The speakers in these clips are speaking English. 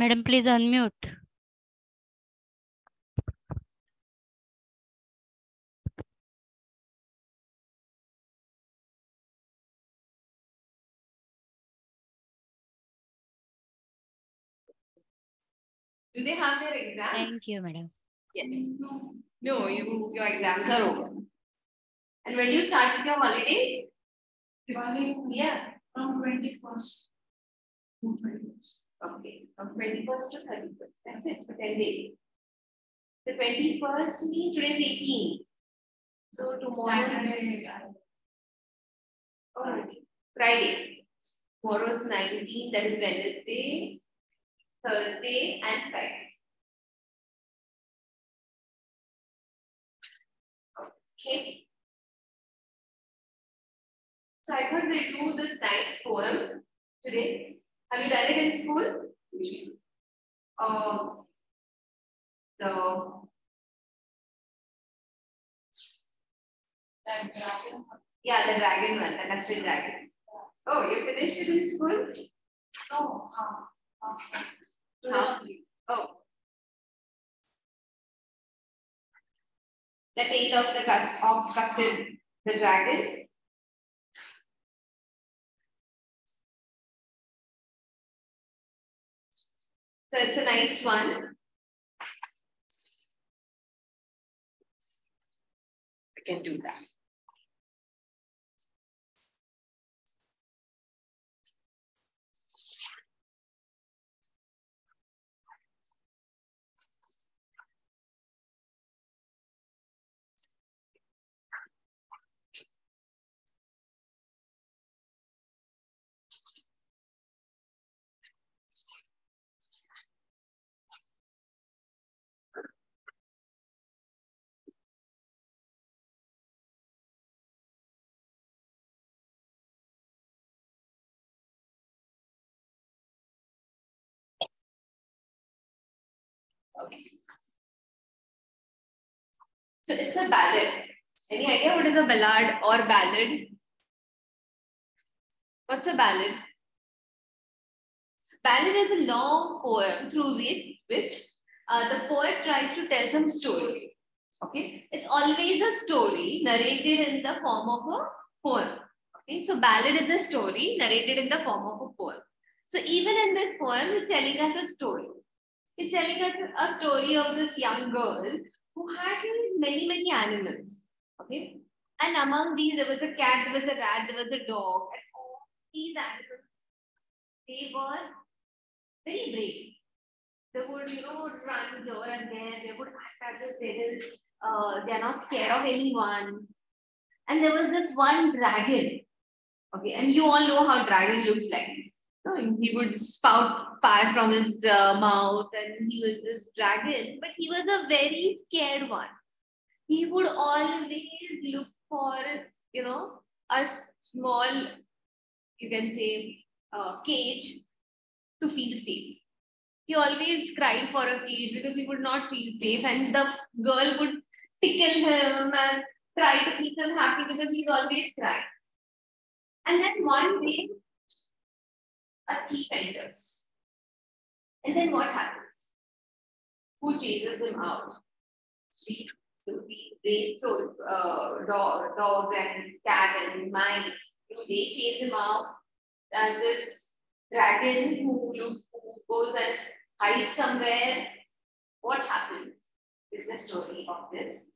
Madam, please unmute. Do they have their exams? Thank you, madam. Yes. No, your exams are over. And when do you start with your holidays? Diwali? Yeah. From 21st to 31st. Okay. From 21st to 31st. That's it for 10 days. The 21st means today is 18. So tomorrow. Saturday. Oh, Friday. Tomorrow is 19. That is Wednesday, Thursday, and Friday. Okay. So I thought we'll do this nice poem today. Have you done it in school? The dragon. Yeah, the dragon one, the custard dragon. Oh, you finished it in school? No. How? Oh. The tale of the custard, the dragon. So it's a nice one. I can do that. Okay. So it's a ballad. Any idea what is a ballad or ballad? What's a ballad? Ballad is a long poem through which the poet tries to tell some story. Okay, it's always a story narrated in the form of a poem. Okay, so ballad is a story narrated in the form of a poem. So even in this poem, he's telling us a story. He's telling us a story of this young girl who had many animals. Okay, and among these there was a cat, there was a rat, there was a dog, and all these animals, they were very brave. They would, run here and there. They would act as if they are not scared of anyone. And there was this one dragon. Okay, and you all know how dragon looks like. So he would spout fire from his mouth, and he was this dragon. But he was a very scared one. He would always look for, a small, you can say, cage to feel safe. He always cried for a cage because he would not feel safe, and the girl would tickle him and try to keep him happy because he's always crying. And then one day, a thief enters. And then what happens? Who chases him out? See, so dogs and cat and mice, they chase him out. And this dragon who goes and hides somewhere, what happens? Is the story of this.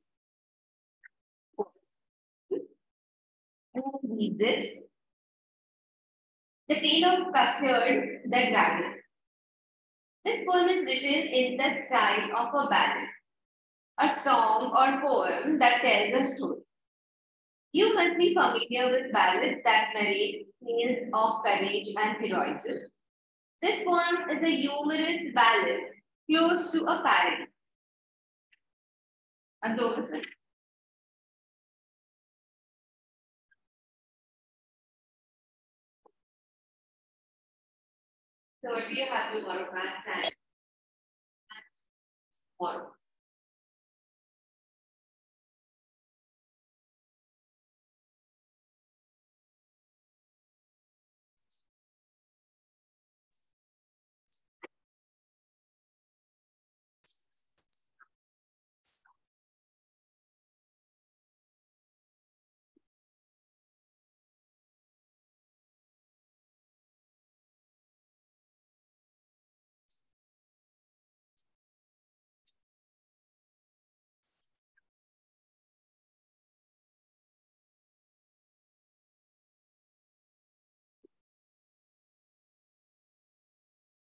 Read this. The Tale of Custard, the Dragon. This poem is written in the style of a ballad, a song or poem that tells a story. You must be familiar with ballads that narrate tales of courage and heroism. This poem is a humorous ballad close to a parody. So what do you have tomorrow, maths and tomorrow?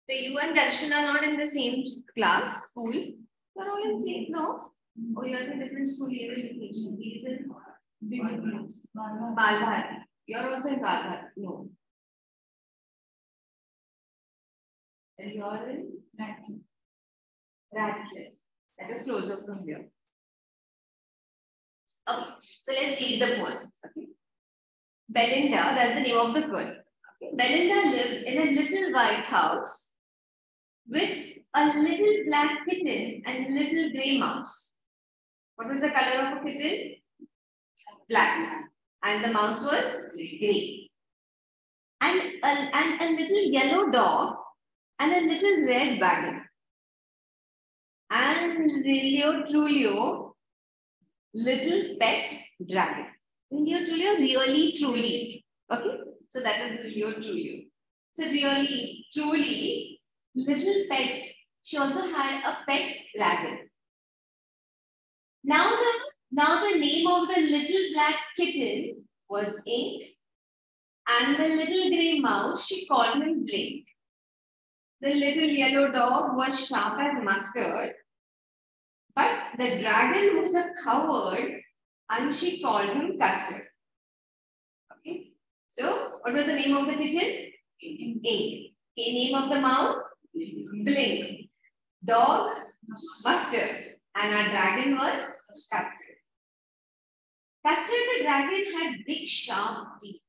So you and Darshan are not in the same class, school. You are all in the same, no? Oh, you are in a different school. You are in different school. He is in Balbhar. You are also in Balbhar. No. And you are in Radcliffe. That is closer from here. Okay, so let's read the poems. Okay. Belinda, that's the name of the girl. Okay. Belinda lived in a little white house with a little black kitten and a little grey mouse. What was the color of a kitten? Black. And the mouse was grey. And a little yellow dog and a little red wagon. And Lilio Trulio, little pet dragon. Lilio Trulio, really truly. Okay, so that is Lilio Trulio. So really, truly, little pet. She also had a pet dragon. Now the name of the little black kitten was Ink, and the little grey mouse, she called him Blink. The little yellow dog was sharp as mustard, but the dragon was a coward, and she called him Custard. Okay. So, what was the name of the kitten? Ink. Okay, name of the mouse? Blink. Dog? Mustard. And our dragon was Custard. Custard the dragon had big sharp teeth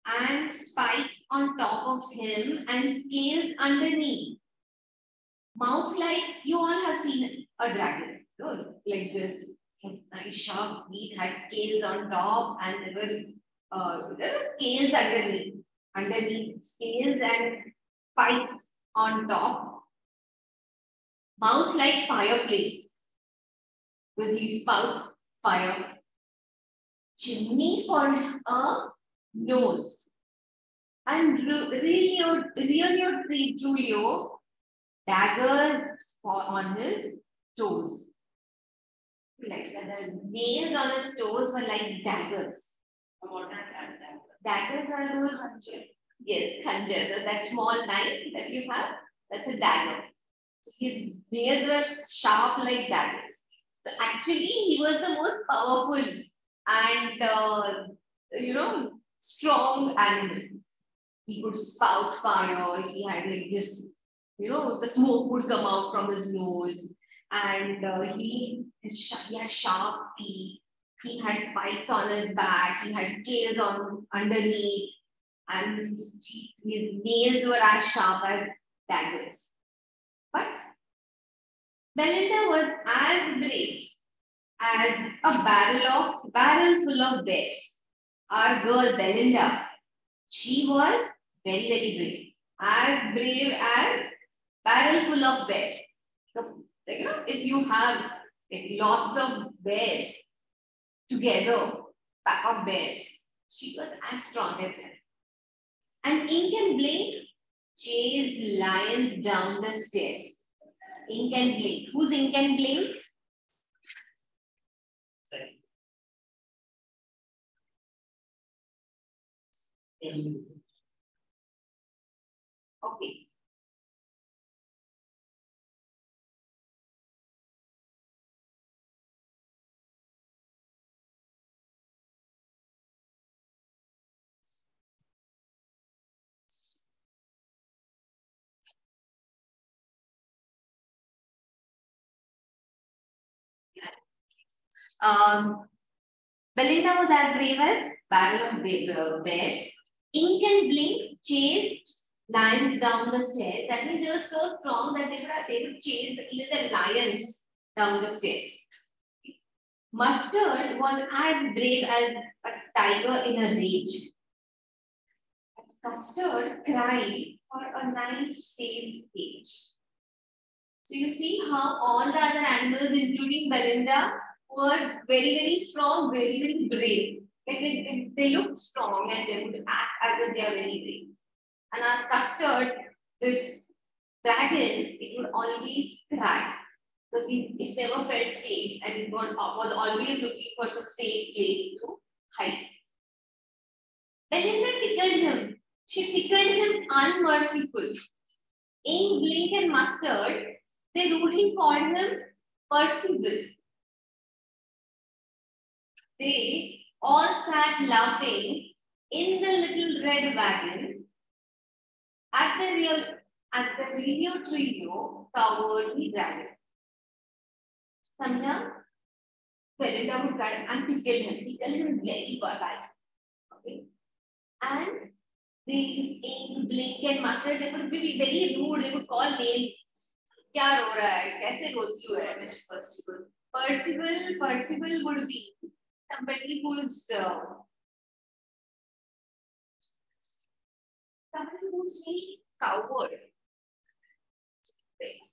and spikes on top of him and scales underneath. Mouth like you all have seen a dragon, no? Like this. Nice sharp teeth, had scales on top, and there were scales underneath scales and spikes on top. Mouth like fireplace, with these spouts, fire. Chimney for a nose. And Rio Trulio, daggers on his toes. Like the nails on his toes were like daggers. Daggers are those, yes, khanjar. That small knife that you have, that's a dagger. So his nails were sharp like daggers. So actually, he was the most powerful and strong animal. He could spout fire. He had like this, the smoke would come out from his nose, and he had sharp teeth. He had spikes on his back. He had scales on underneath, and his nails were as sharp as daggers. But Belinda was as brave as a barrel full of bears. Our girl Belinda, she was very, very brave. As brave as barrel full of bears. So, if you have lots of bears together, pack of bears, she was as strong as them. And Ink and Blink chased lions down the stairs. Ink and Blink. Who's Ink and Blink? Okay. Belinda was as brave as barrel of bears. Ink and Blink chased lions down the stairs. That means they were so strong that they would chase even the lions down the stairs. Mustard was as brave as a tiger in a rage. Custard cried for a nice safe cage. So you see how all the other animals, including Belinda, were very, very strong, very, very brave. Like they looked strong and they would act as if they are very brave. And our Custard, this dragon, it would always cry because it never felt safe and it was always looking for some safe place to hide. Belinda tickled him. She tickled him unmerciful. Ink, Blink, and Mustard, they rudely called him Percival. They all sat laughing in the little red wagon at the radio trio cowardly dragon. Samya, Belinda would try and tickle him. Tickle him very bad. Okay. And these Ink, Blink, and Mustard, they would be very rude. They would call names. क्या रो रहा है? कैसे रोती है, Mr. Percival? Percival would be somebody who's very coward. Yes.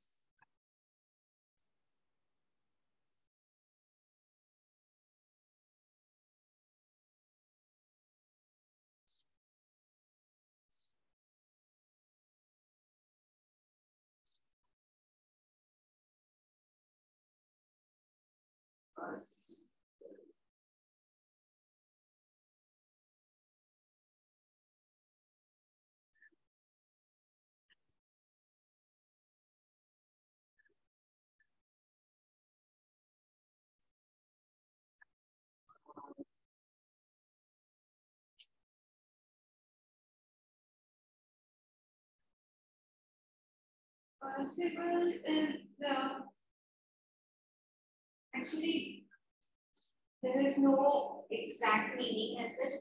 Percival is actually there is no exact meaning as such.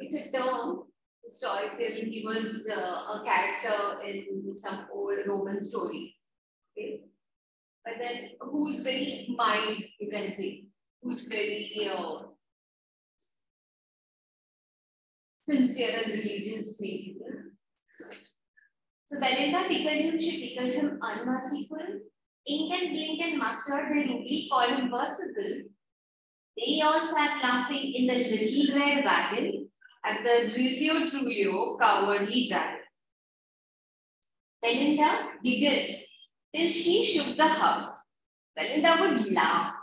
It's a term historical. He was a character in some old Roman story. Okay, but then who's very mild, you can say, who's very sincere and religious maybe. So Belinda tickled him, she tickled him unmerciful. Ink and Blink and Mustard, they rudely called him Percival. They all sat laughing in the little red wagon at the radio trio cowardly dragon. Belinda giggled till she shook the house. Belinda would laugh.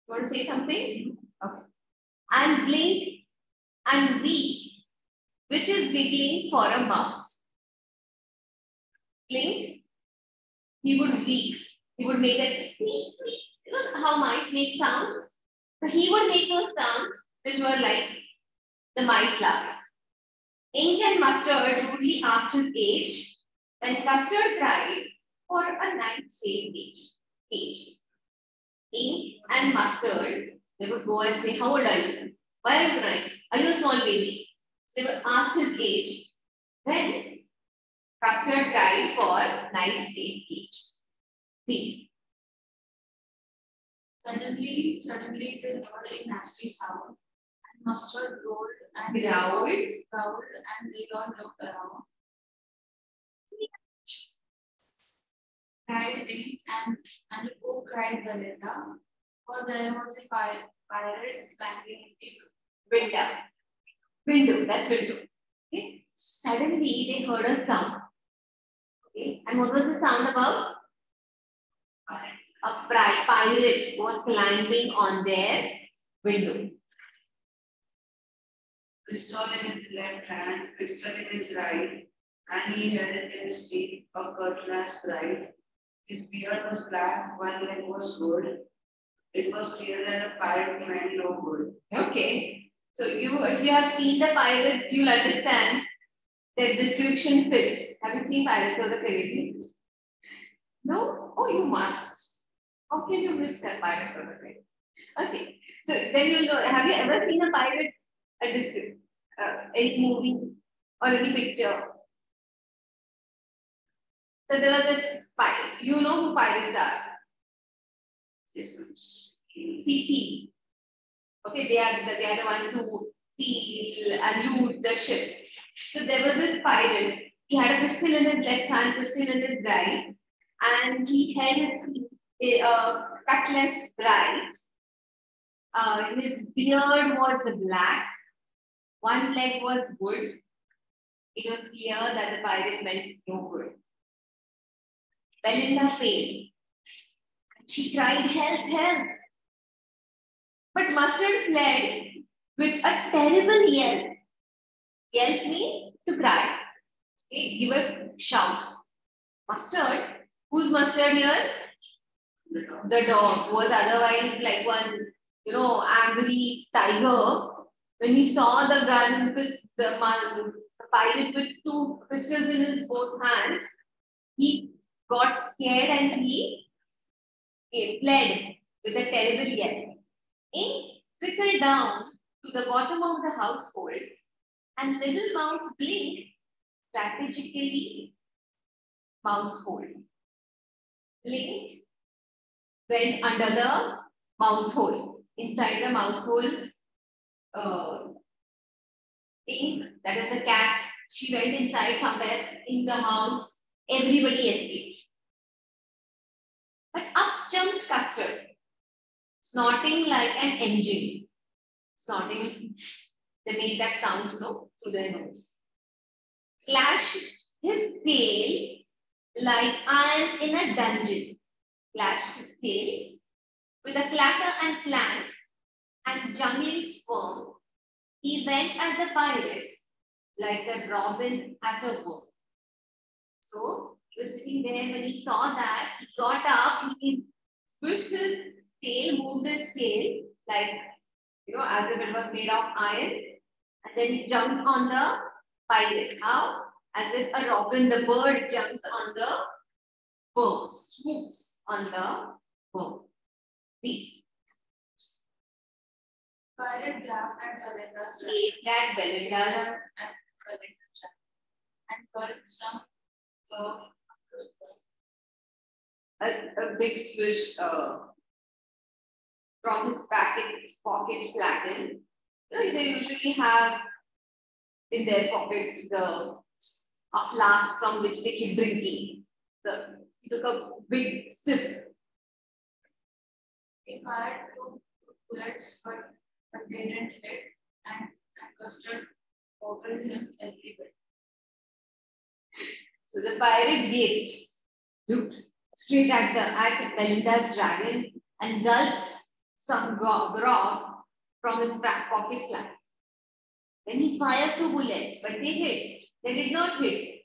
You want to say something? Okay. And blink and weep, which is giggling for a mouse. Blink, he would weep. He would make a tweet, tweet. You know how mice make sounds? So he would make those sounds which were like the mice laughing. Ink and Mustard rudely asked his age when Custard cried for a night's safe age. Ink and Mustard, they would go and say, how old are you? Why are you crying? Are you a small baby? They would ask his age when Custard cried for nice safe age. B. Suddenly they heard a nasty sound, and Mustard rolled and growled, and they all looked around. Cried Ink and who cried Belinda, for there was a pirate banging a window. That's window. Okay. Suddenly they heard a sound. Okay. And what was the sound about? A pirate was climbing on their window. Pistol in his left hand, pistol in his right, and he had in his teeth a cutlass right. His beard was black, one leg was gold. It was clear that the pirate meant no good. Okay. So if you have seen the pirates, you'll understand their description fits. Have you seen Pirates of the Caribbean? No? Oh, you must. How can you miss that Pirates of the Caribbean? Okay. So then you'll know. Have you ever seen a pirate? Any movie or any picture? So there was this pirate. You know who pirates are? Sea thieves. Okay, they are the ones who steal and loot the ship. So there was this pirate. He had a pistol in his left hand, pistol in his right, and he had his cutlass bright. His beard was black. One leg was good. It was clear that the pirate meant no good. Belinda failed. She cried, help, help. But Mustard fled with a terrible yelp. Yelp means to cry. Okay, give a shout. Mustard. Who's Mustard here? The dog, who was otherwise like one, angry tiger. When he saw the gun with the pilot with two pistols in his both hands, he got scared and he fled with a terrible yell. Ink trickled down to the bottom of the household, and little mouse blinked strategically mousehole. Blink went under the mouse hole. Inside the mouse hole, Ink, that is the cat, she went inside somewhere in the house. Everybody escaped. But up jumped Custard, snorting like an engine. Snorting, they made that sound, through their nose. Clashed his tail like iron in a dungeon. Clashed his tail with a clatter and clank and jungling sperm. He went at the pirate like a robin at a worm. So he was sitting there. When he saw that, he got up, he pushed his tail, moved his tail like, as if it was made of iron. And then he jumped on the pirate. How? As if a robin, the bird, jumps on the worm, swoops on the worm. See? Pirate laughed at Belinda's ate that Belinda and got some a big swish from his pocket flattened. They usually have in their pocket a flask from which they keep drinking. He took a big sip. a pirate took bullets, but they didn't hit, and Custard bottled him everywhere. So the pirate gaped, looked straight at Belinda's dragon, and gulped some grog from his pocket flask. Then he fired 2 bullets, but they hit. They did not hit.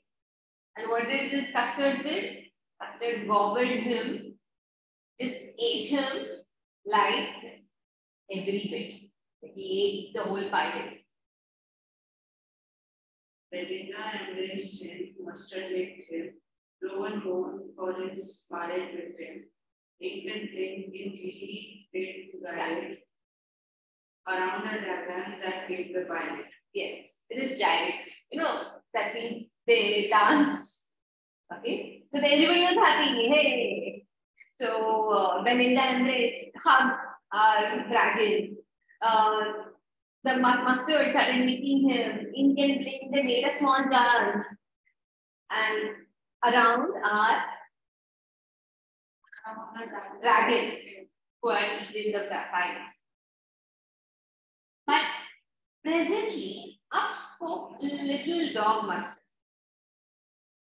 And what did this Custard did? Custard gobbled him, just ate him like every bit. He ate the whole pirate. Belinda embraced him, Mustard licked him, Rowan home for his pirate victim. Ink and Blink in glee played gyrate around a dragon that killed the pirate. Yes, it is gyrate. That means they dance. Okay, so everybody was happy. Hey! So Belinda embraced, hugged our dragon. The Mustard started licking him. Ink and Blink, they made a small dance. And around our dragon who had eaten the pirate. But presently, up spoke little dog Mustard.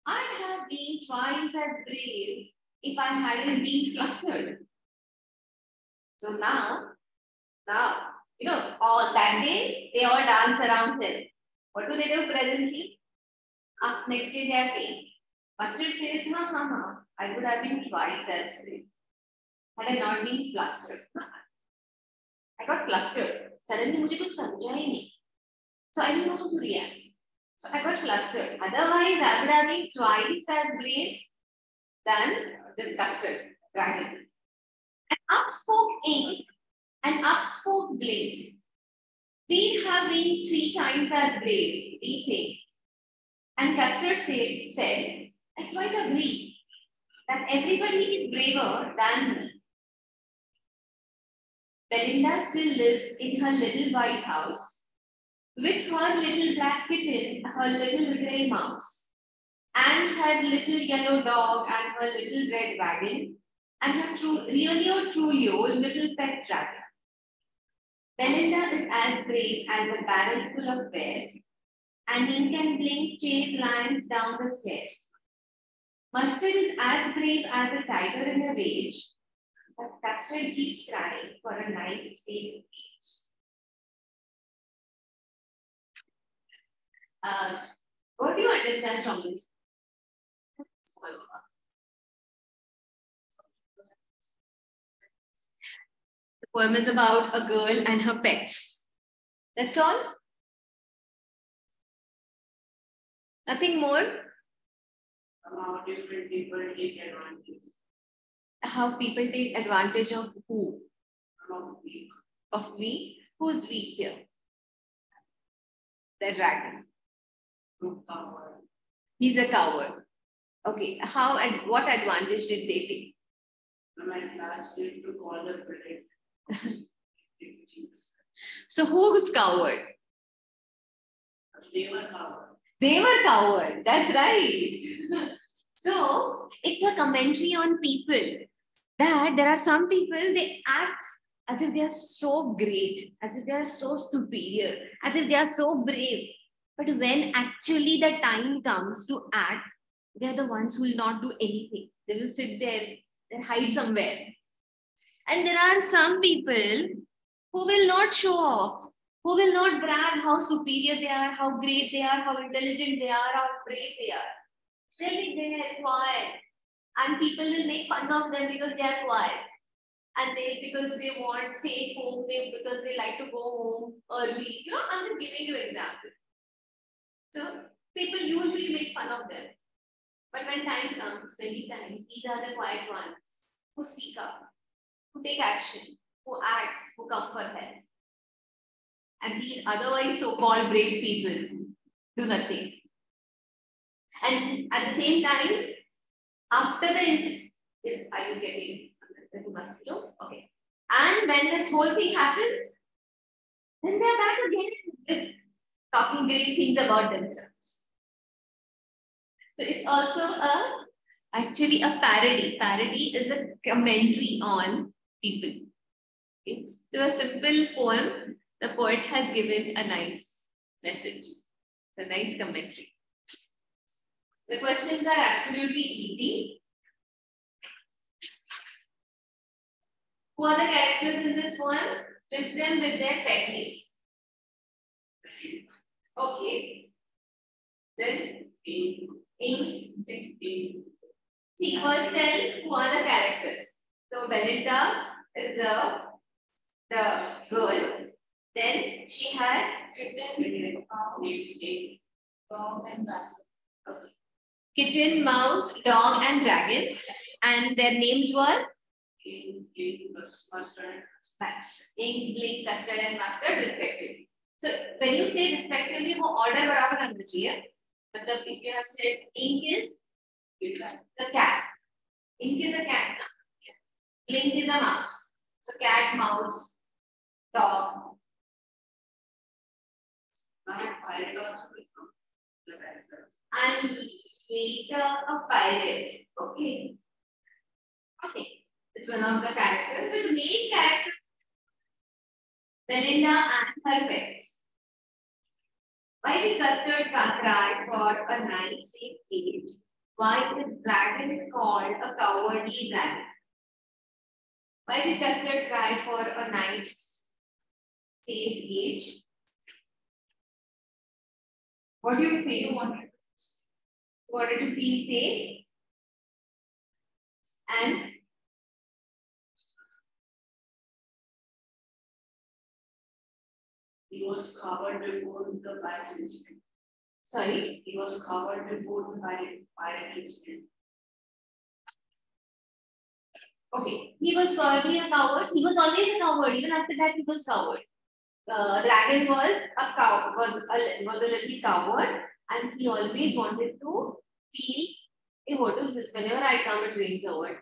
I'd have been twice as brave if I hadn't been flustered. So now, all that day, they all dance around him. What do they do presently? Next day they are saying, Mustard says, I would have been twice as brave had I not been flustered. I got flustered. Suddenly, मुझे कुछ समझा ही नहीं. So I didn't know how to react. So I got flustered. Otherwise, I would have been twice as brave than this Custard dragon. And up spoke Ink and up spoke Blink. We have been 3 times as brave, we think. And Custard said, I quite agree that everybody is braver than me. Belinda still lives in her little white house with her little black kitten, her little grey mouse, and her little yellow dog and her little red wagon, and her really or truly little pet dragon. Belinda is as brave as a barrel full of bears, and Ink and Blink chase lions down the stairs. Mustard is as brave as a tiger in a rage, but Custard keeps crying for a nice safe beach. What do you understand from this? The poem is about a girl and her pets. That's all? Nothing more? How different people take advantage How people take advantage of who? of weak. Of we? Who's weak here? The dragon. Coward. He's a coward. Okay. How and what advantage did they take? My class did to call a critic. So who's coward? They were coward. They were coward. That's right. So it's a commentary on people that there are some people, they act as if they are so great, as if they are so superior, as if they are so brave. But when actually the time comes to act, they are the ones who will not do anything. They will sit there and hide somewhere. And there are some people who will not show off, who will not brag how superior they are, how great they are, how intelligent they are, how brave they are. They'll be there quiet. And people will make fun of them because they are quiet. And because they want safe home, because they like to go home early. You know, I'm just giving you example. So people usually make fun of them. But when time comes, many times, these are the quiet ones who speak up, who take action, who act, who come for help. And these otherwise so-called brave people do nothing. And at the same time, after the incident, are you getting the mosquito? Okay. And when this whole thing happens, then they're back again with talking great things about themselves. So it's also actually a parody. Parody is a commentary on people. Okay. To a simple poem, the poet has given a nice message. It's a nice commentary. The questions are absolutely easy. Who are the characters in this poem? List them with their pet names. Okay. Then see, first tell who are the characters. So Belinda is the girl. Then she had Dog and rat. okay. Kitten, mouse, dog, and dragon. And their names were Mustard. ink, blink, custard, and mustard, respectively. So when you say respectively, वो order बराबर आना चाहिए. मतलब if you have said ink is the cat, ink is a cat, blink is a mouse. So cat, mouse, dog. Pirate also become the characters. And later a pirate. Okay. Okay. It's one of the characters, but the main character Belinda and her pets. Why did Custard cry for a nice safe cage? Why is dragon called a cowardly dragon? Why did Custard cry for a nice safe cage? What do you feel? You wanted to feel safe? And He was covered before the pirate incident. sorry? He was covered before the pirate incident. Okay, he was probably a coward. He was always a coward. Even after that, he was coward. Dragon was a cow. Was a little coward, and he always wanted to feel. Hey, what is this? Whenever I come, it rains a word.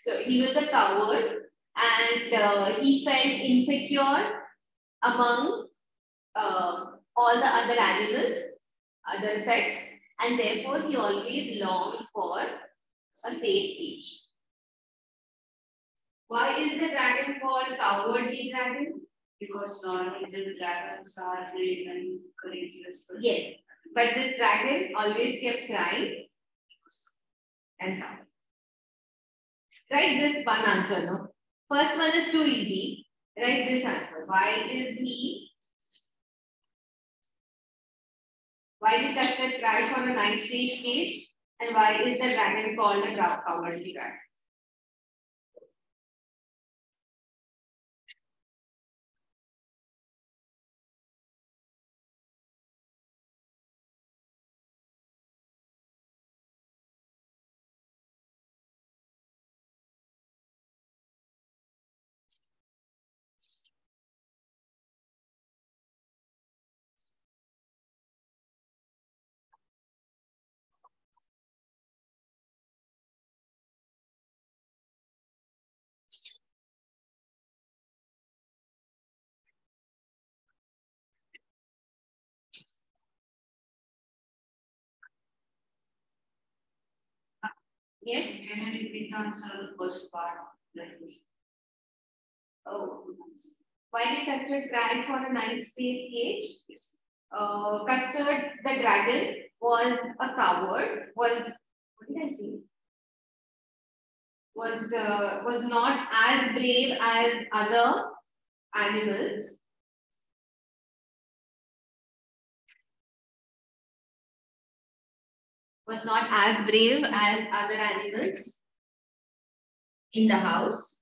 So he was a coward, and he felt insecure among all the other animals, other pets, and therefore he always longed for a safe cage. Why is the dragon called cowardly dragon? Because normally the dragons are brave and courageous. Yes, but this dragon always kept crying and crying. Write this one answer, no? First one is too easy. Write this answer. Why is he Why did Custard cry for a nice safe cage? And why is the dragon called a cowardly dragon? Yes. Can I repeat the answer of the first part? Oh. Why did Custard cry for a nice safe cage? Custard, the dragon, was a coward. Was, what did I say? Was not as brave as other animals. Was not as brave as other animals in the house.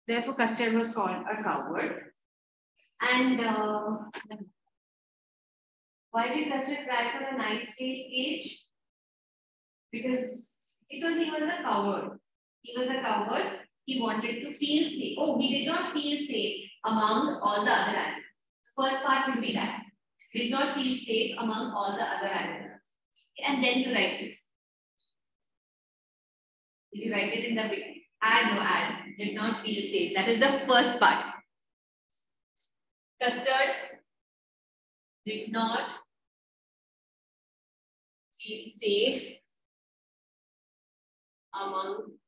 Therefore, Custard was called a coward. And why did Custard cry for a nice safe cage? Because he was a coward. He was a coward. He wanted to feel safe. Oh, he did not feel safe among all the other animals. First part would be that. Did not feel safe among all the other animals. And then you write this. You write it in the beginning. Add. Did not feel safe. That is the first part. Custard did not feel safe among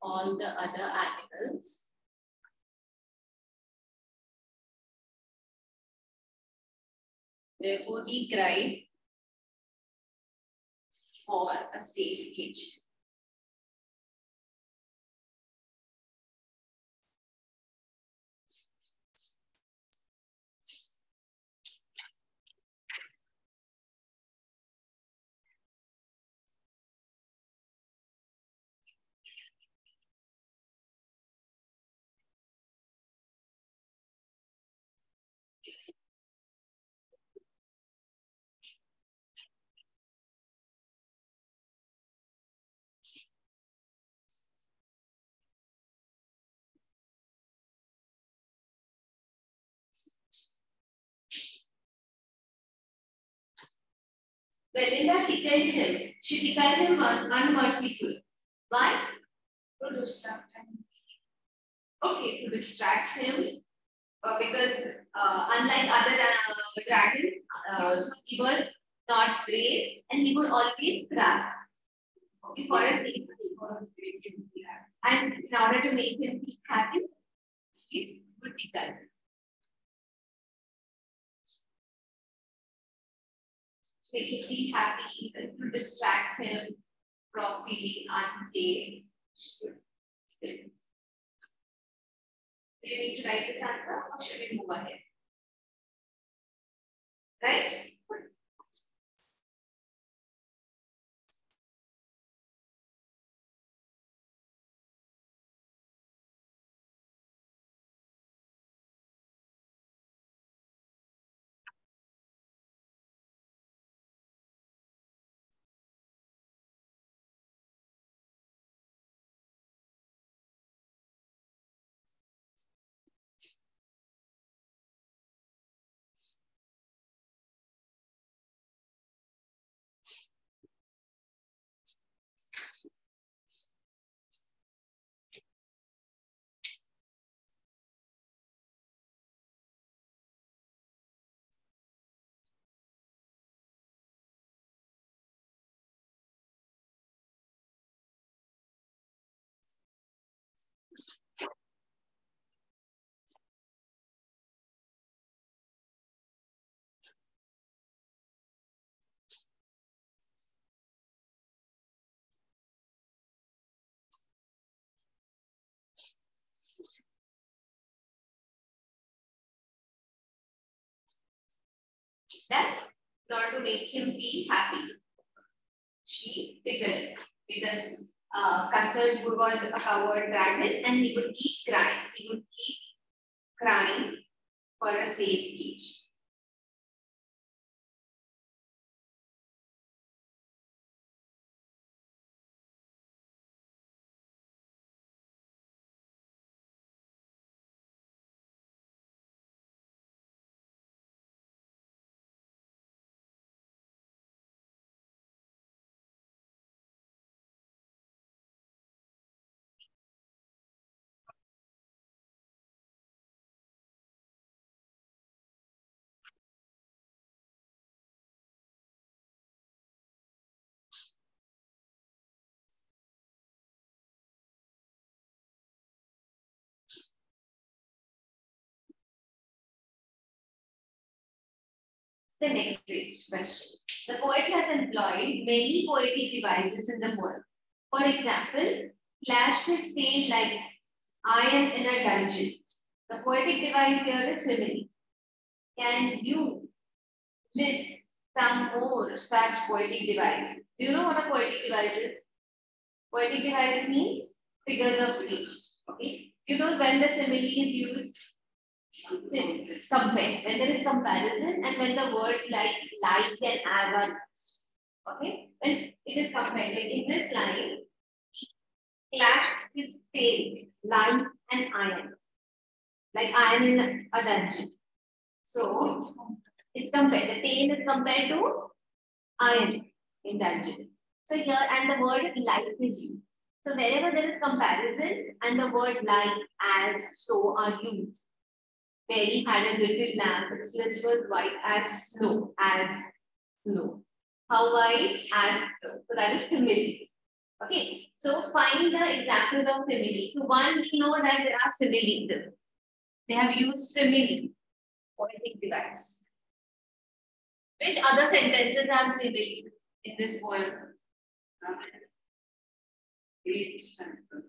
all the other animals. Therefore, he cried for a safe cage. Belinda tickled him. She tickled him unmerciful. Why? To distract him. Okay, to distract him. Because unlike other dragons, he was not brave and he would always cry. Okay, for a sake, and in order to make him feel happy, he would be done. Make him feel happy, to distract him from feeling unsafe. Do you need to write this answer or should we move ahead? Right? Then, in order to make him feel happy, she tickled because Custard was a coward dragon and he would keep crying. He would keep crying for a safe cage. The next question. The poet has employed many poetic devices in the poem. For example, clashed his tail like iron in a dungeon. The poetic device here is simile. Can you list some more such poetic devices? Do you know what a poetic device is? Poetic device means figures of speech. Okay. You know when the simile is used? Compare. When there is comparison and when the words like and as are used. Okay. When it is compared, like in this line, clashed with tail, like and iron. Like iron in a dungeon. So it's compared. The tail is compared to iron in dungeon. So here and the word like is used. So wherever there is comparison and the word like, as, so are used. Mary had a little lamb. Its flesh was white as snow. How white? As snow. So that is simile. Okay. So find the examples of simile. So one, we know that there are similes. They have used simile. Poetic device. Which other sentences have simile in this poem? Each stanza.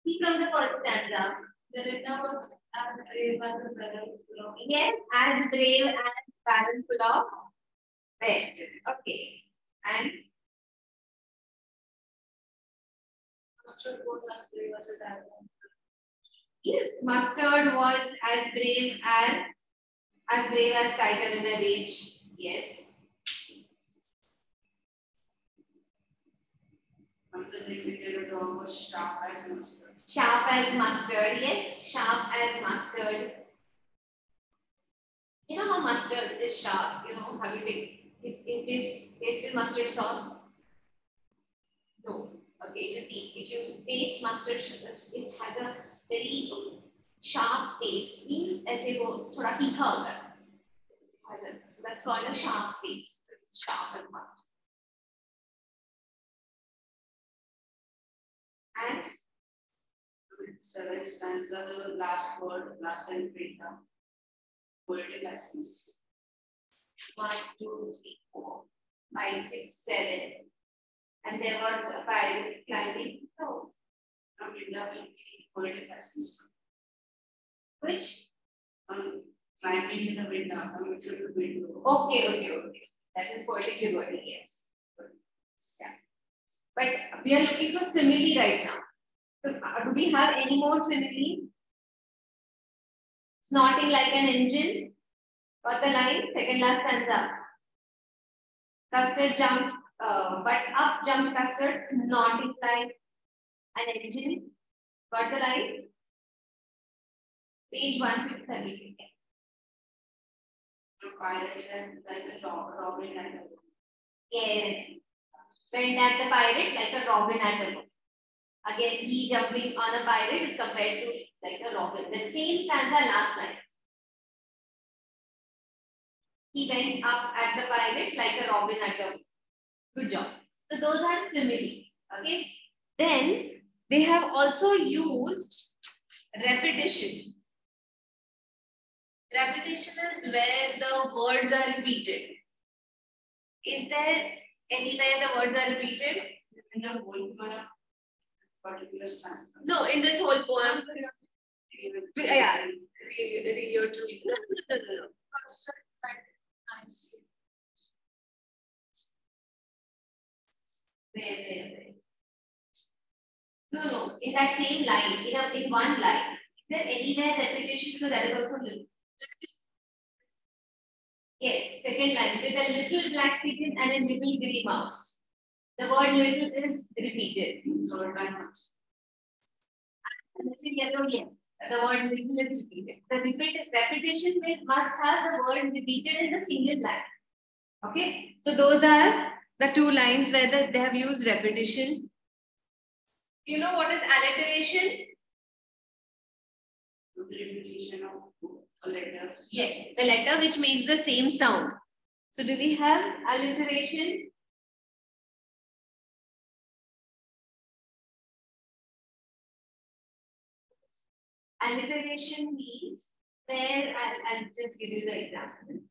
See from the first stanza. The return of as brave as a barrel full of. Yes, as brave as barrel full of bread. Okay. And Mustard was as brave as a diamond. yes, Mustard was as brave as tiger in a rage. Yes. And the little dog was sharp as mustard. Sharp as mustard. Yes, sharp as mustard. You know how mustard is sharp? You know, have you tasted mustard sauce? No. Okay, if you taste mustard, it has a very sharp taste. Means as if thoda tikha hota hai. So that's called a sharp taste. It's sharp and mustard. And Seventh stanza, the last word, last time read down. Poetic license. 1, 2, 3, 4, 5, 6, 7. And there was a pirate climbing. No. Now we love poetic license. Which? Climbing in the window. I'm sure the window. Okay. That is poetic liberty, yes. Yeah. But we are looking for simile right now. So do we have any more simile? Snorting like an engine. Got the line? Second last stanza. Custard jumped, but up jumped custard, snorting like an engine. Got the line? Page 130. The pirate and like a robin and a Yes. Went at the pirate like a robin at a book. Again, he jumping on a pirate is compared to like a robin. The same stanza last line. He went up at the pirate like a robin at a book. Good job. So those are similes. Okay. Then they have also used repetition. Repetition is where the words are repeated. Is there anywhere the words are repeated? in the whole particular stanza. No, in this whole poem. Yeah. Read your two. No. Where? No. In that same line, in one line. Is there anywhere repetition? Because that is also little. Yes, second line. With a little black kitten and a little grey mouse. The word little is repeated. Third time. And little yellow, yes. The word little is repeated. The repetition must have the word repeated in the single line. Okay. So those are the two lines where they have used repetition. You know what is alliteration? Repetition of a letter. Yes, the letter which makes the same sound. So do we have alliteration? Alliteration means where I'll just give you the example.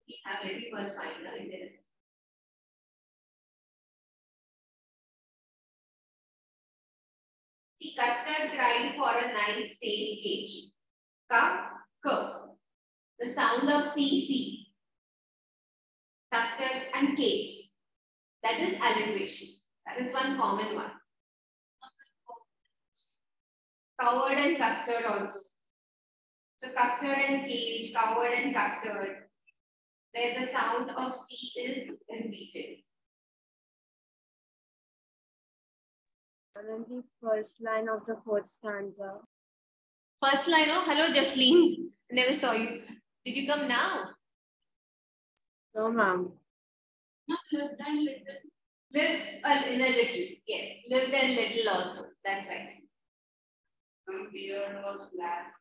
We have every first line like this. See, custard cried for a nice safe cage. Ka, ka. The sound of C. Custard and cage. That is alliteration. That is one common one. Coward and custard also. So custard and cage, coward and custard. Where the sound of C is repeated. And then the first line of the fourth stanza. First line, oh, hello, Jasleen. Never saw you. Did you come now? No, ma'am. No, lived and little. Lived in a little. Yes, lived and little also. That's right. Some beard was black.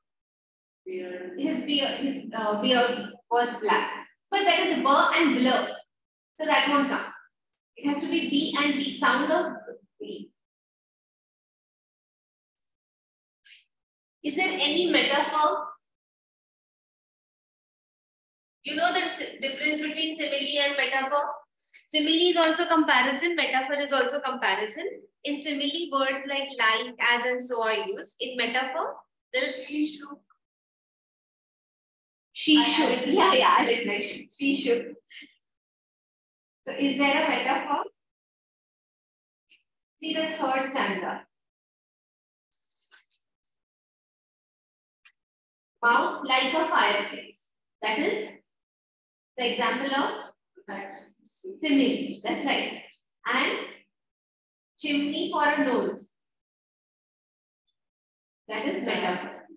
Beard. His beard was black. But that is burr and blur. So that won't come. It has to be B and B, sound of B. Is there any metaphor? You know the difference between simile and metaphor? Simile is also comparison, metaphor is also comparison. In simile, words like, as, and so are used. In metaphor, there is she should. She should. Yeah, alliteration. She should. So, is there a metaphor? See the third stanza. Mouth like a fireplace. That is the example of simile. That's right. And chimney for a nose. That is metaphor.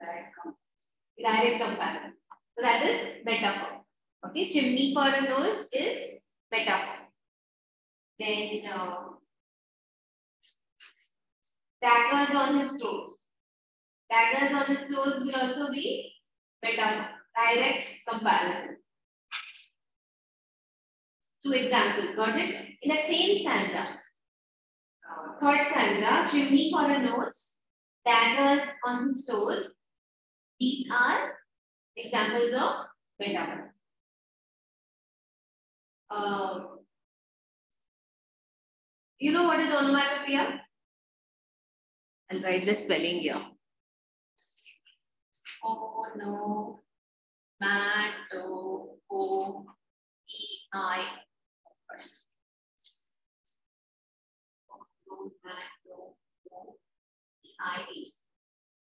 Direct comparison. So that is metaphor. Okay, chimney for a nose is metaphor. Then daggers on his toes. Daggers on his toes will also be metaphor. Direct comparison. Two examples, got it? In the same stanza. Third stanza, chimney for a nose, daggers on his toes. These are examples of metaphor. You know what is onomatopoeia? I'll write the spelling here. O, no, mat, o, e, I.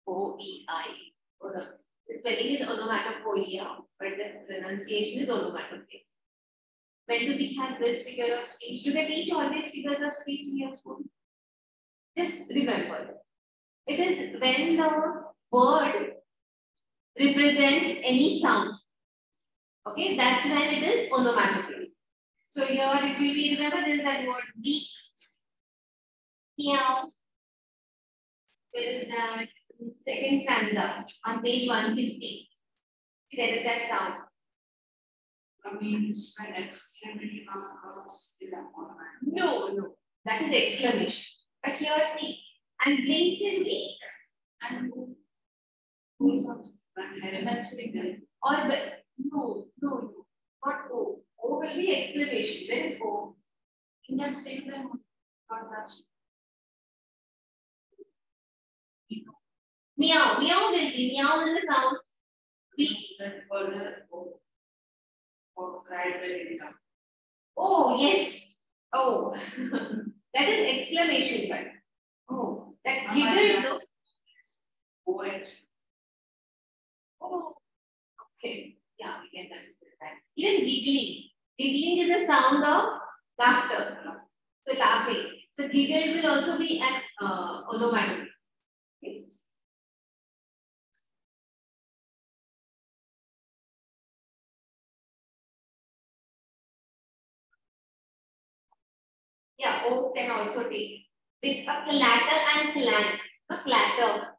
O-E-I. The spelling is onomatopoeia, but the pronunciation is onomatopoeia. When do we have this figure of speech? Do they teach all these figures of speech in your school? Just remember, it is when the word represents any sound. Okay, that's when it is onomatopoeia. So here it will be, remember this is that word beak, meow. Where is that? Second stanza on page 150. There is that sound. That means when exclamation occurs is an ornament. No, that is exclamation. But here see, and blinks in beak. And who is also mentioning or no, not O. O will be exclamation. Where is O? In that statement, not that. Meow, meow will be meow is the sound. Beak. Or cry very loud. Oh yes. Oh, that is exclamation, but oh, that giggle though. Poets. Oh, okay. Yeah, we can understand that. Even giggling. Giggling is a sound of laughter. So laughing. So giggle will also be an onomatopoeia. Okay. Yeah, O can also take. With a clatter and clank. A clatter,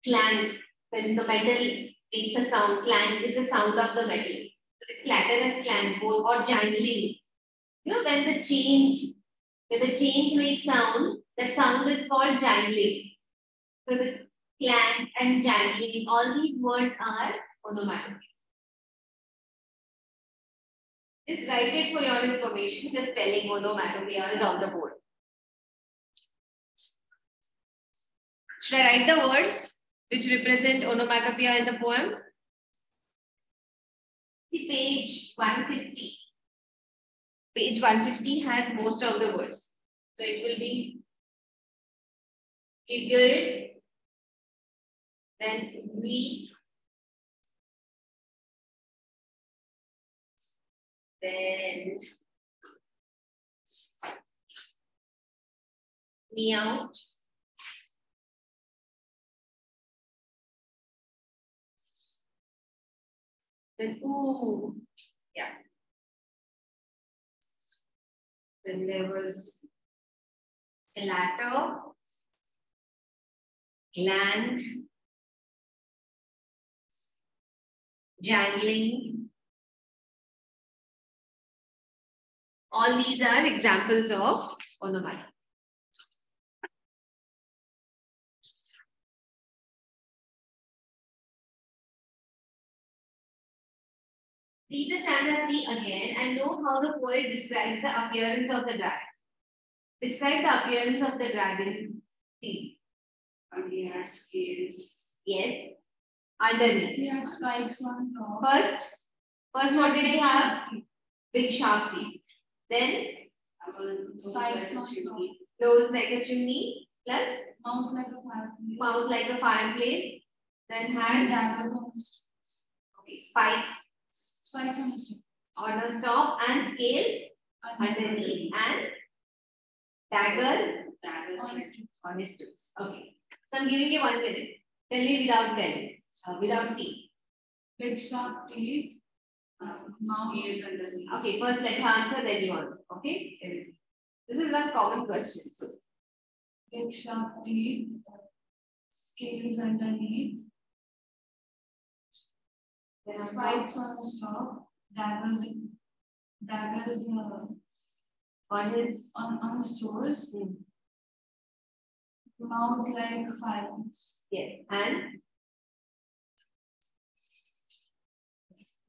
clank. When the metal makes a sound, clank is the sound of the metal. So the clatter and clank both, or jangling. You know, when the chains make sound, that sound is called jangling. So the clank and jangling, all these words are onomatopoeia. Just write it for your information. The spelling onomatopoeia is on the board. Should I write the words which represent onomatopoeia in the poem? See page 150. Page 150 has most of the words. So it will be giggled, then weep, then meow, then ooh, yeah. Then there was clatter, clank, jangling. All these are examples of onomatopoeia. Read the stanza 3 again and note how the poet describes the appearance of the dragon. Describe the appearance of the dragon. See. He had scales. Yes. Underneath. He had spikes on top. First what did he have? Big sharp teeth. Then Spikes on top. nose like a chimney. Plus Mouth like a fireplace. mouth like a fireplace. Then And had daggers on his spikes spikes on his on the top and scales underneath and daggers on his toes. Okay. So I'm giving you 1 minute. Tell me without telling. Without seeing. big sharp teeth. Scales underneath. Okay, first let her answer, then you answer. Okay? This is one common question. So, Big sharp teeth. Scales underneath. then I'm Spikes on his top. Daggers on his on his toes. Mouth like fireplace. yes, and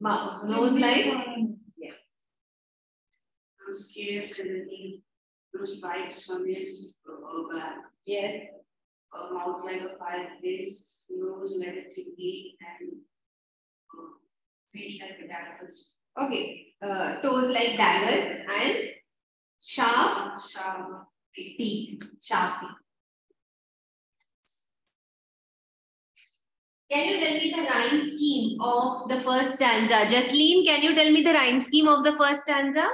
mouth, nose like yes. Scales underneath. Those spikes on his back. Yes. A mouth like a fireplace. Nose like a chimney. And feet like a daggers. Okay. Toes like daggers and sharp teeth. Sharp teeth. Can you tell me the rhyme scheme of the first stanza? Jasleen, can you tell me the rhyme scheme of the first stanza?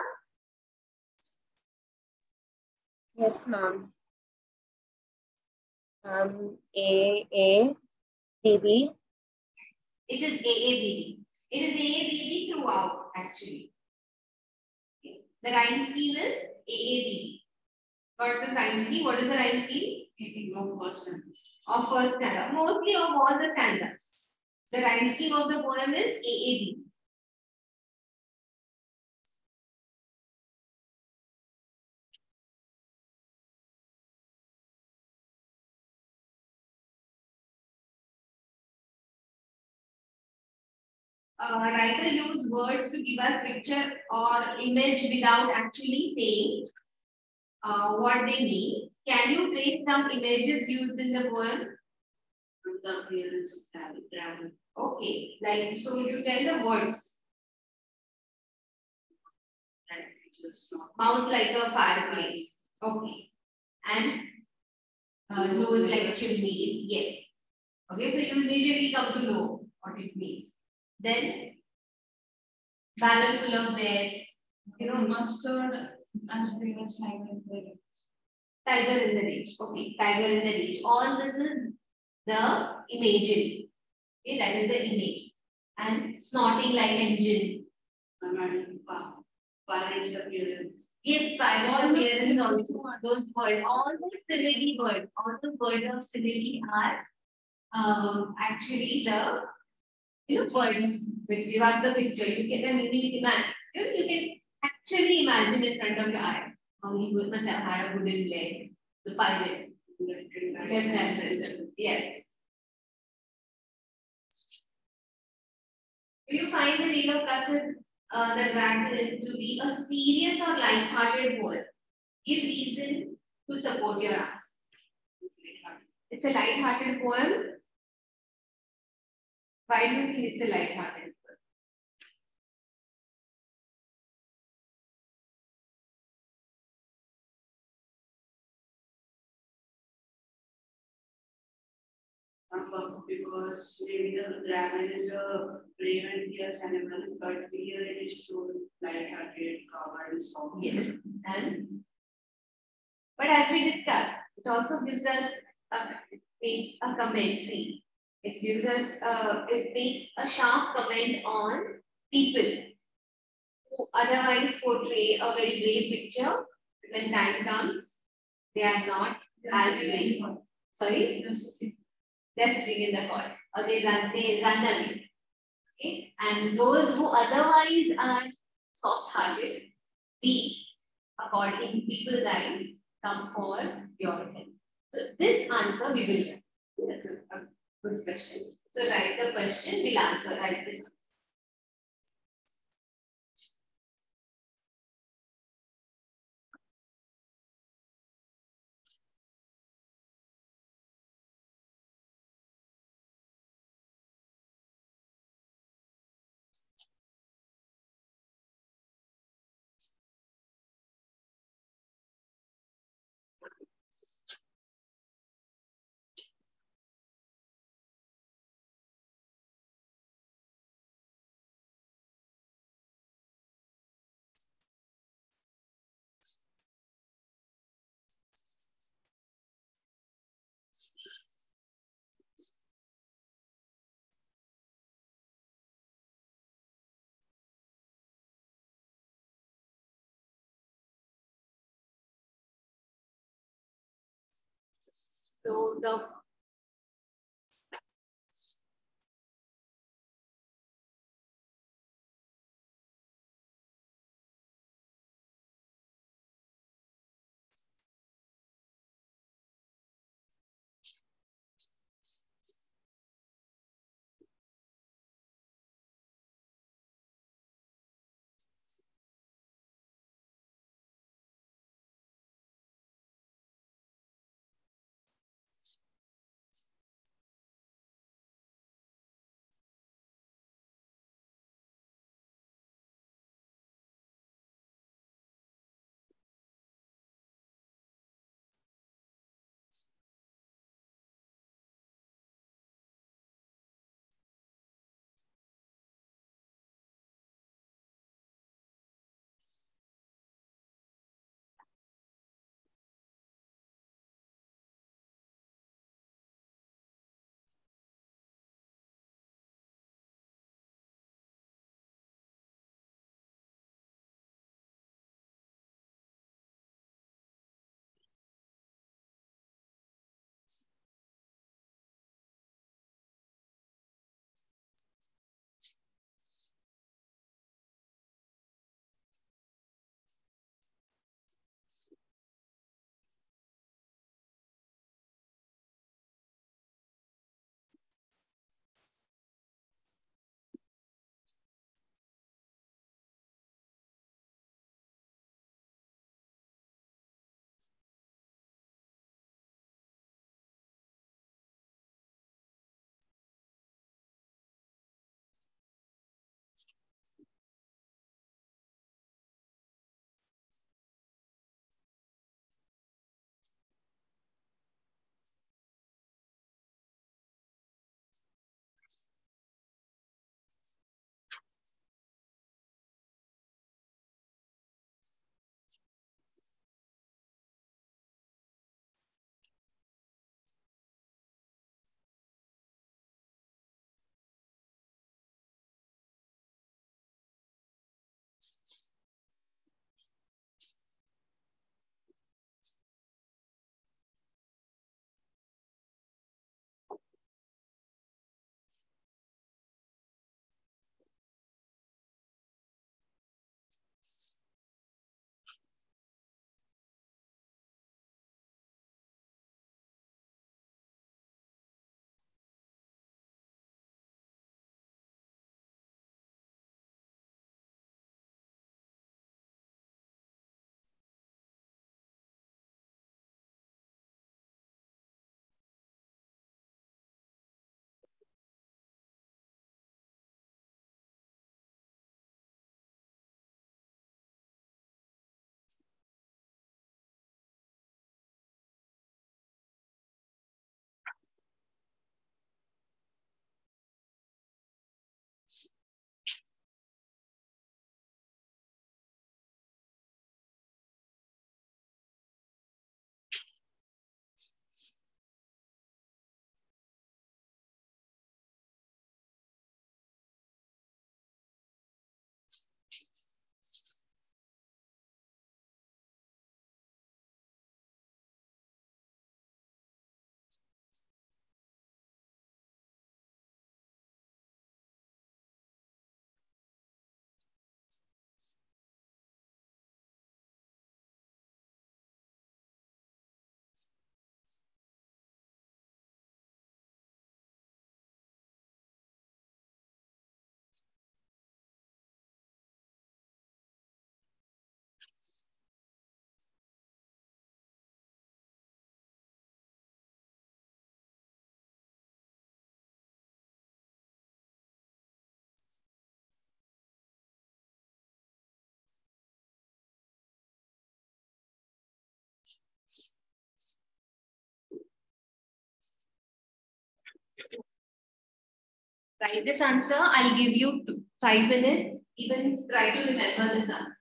Yes, ma'am. A, B, B. It is AABB. It is AABB throughout, actually. Okay. The rhyme scheme is AABB. Got the rhyme scheme? What is the rhyme scheme? No person. Of first stanza. Mostly of all the stanzas. The rhyme scheme of the poem is AABB. Writer use words to give us picture or image without actually saying what they mean. Can you trace some images used in the poem? The appearance of dragon. Okay, like so you tell the words. That features not. Mouth like a fireplace. Okay. And nose like a chimney. Yes. Okay, so you immediately come to know what it means. Then barrel full of bears. You know, Mustard as big as tiger in the ring. tiger in the reach. Okay, tiger in the reach. All this is the imagery. Okay, that is the image. And snorting like engine. Pirate's appearance. Yes, pirate appearance also. Those words, all the simile words, all the words of simile are actually the words which give us the picture. You can immediately imagine. You can actually imagine in front of your eye how he must have had a wooden leg. The pirate. Yes. Do you find the tale of Custard the Dragon to be a serious or light-hearted poem? Give reason to support your answer. It's a light-hearted poem. Why do you think it's a light-hearted poem? Because maybe the dragon is a brave and fierce animal, but here it is so light-hearted, covered and soft. Yes. But as we discussed, it also gives us makes a commentary. It gives us it makes a sharp comment on people who otherwise portray a very brave picture. When time comes, they are not as brave. Sorry? They're sitting in the court or they run away. Okay? And those who otherwise are soft-hearted, weak, according people's eyes come for your head. So this answer we will learn. This is a good question. So write the question, we'll answer, write this. So the Write this answer. I'll give you 5 minutes. Even try to remember this answer.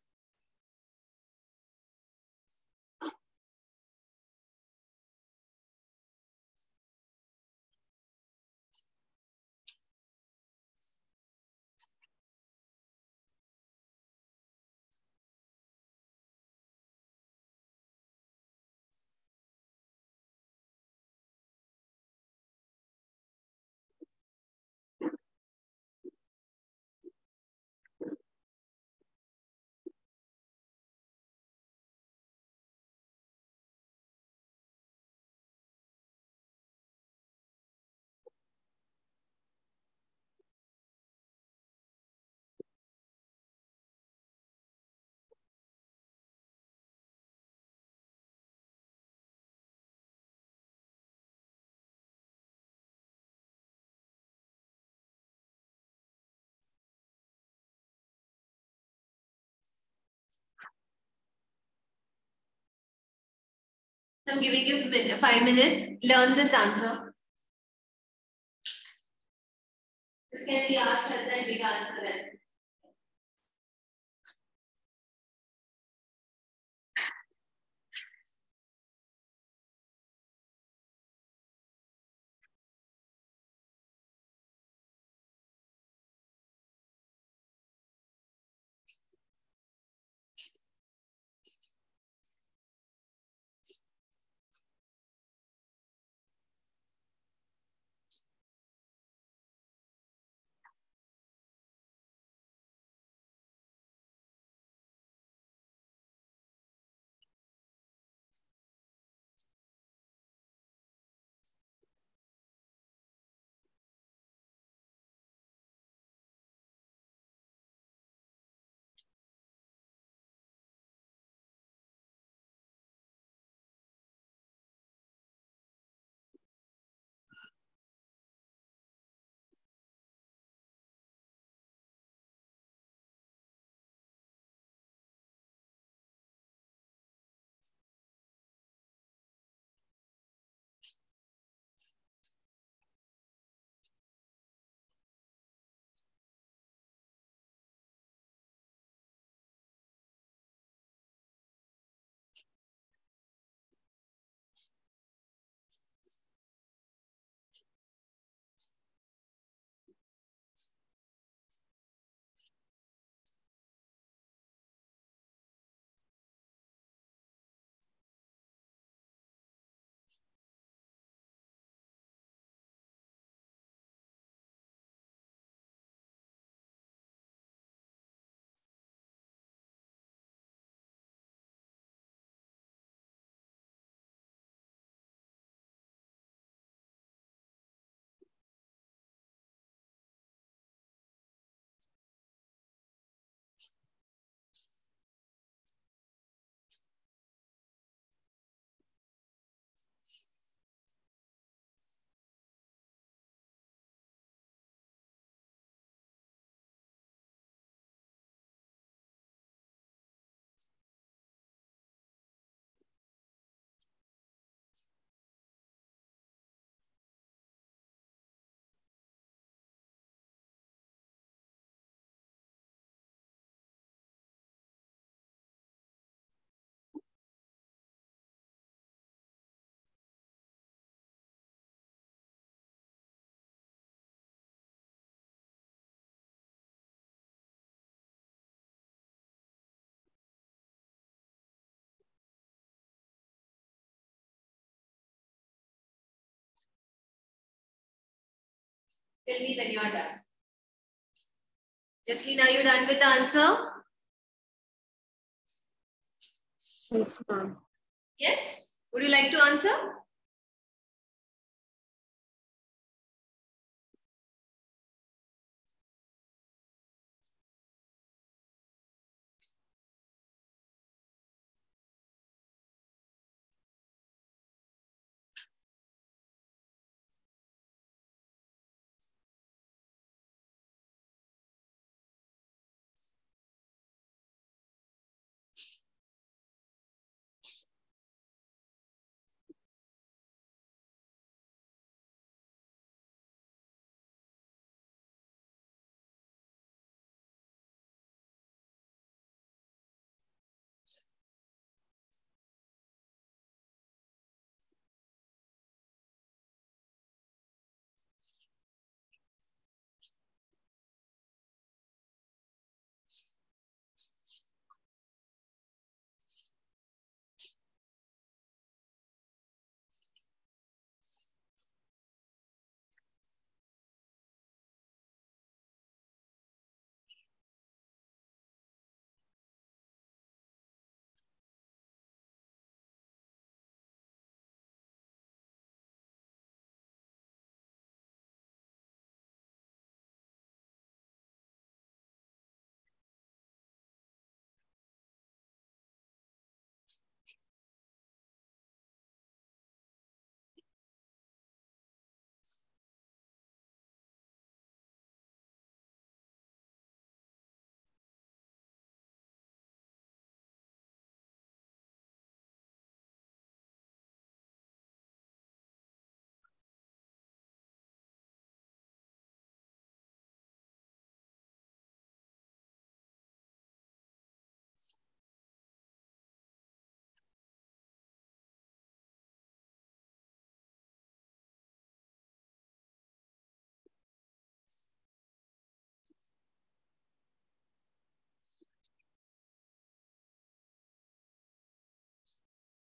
So I'm giving you 5 minutes. Learn this answer. This can be asked as a big answer then. Tell me when you are done. Jaslina, are you done with the answer? Yes, ma'am. Yes. Would you like to answer?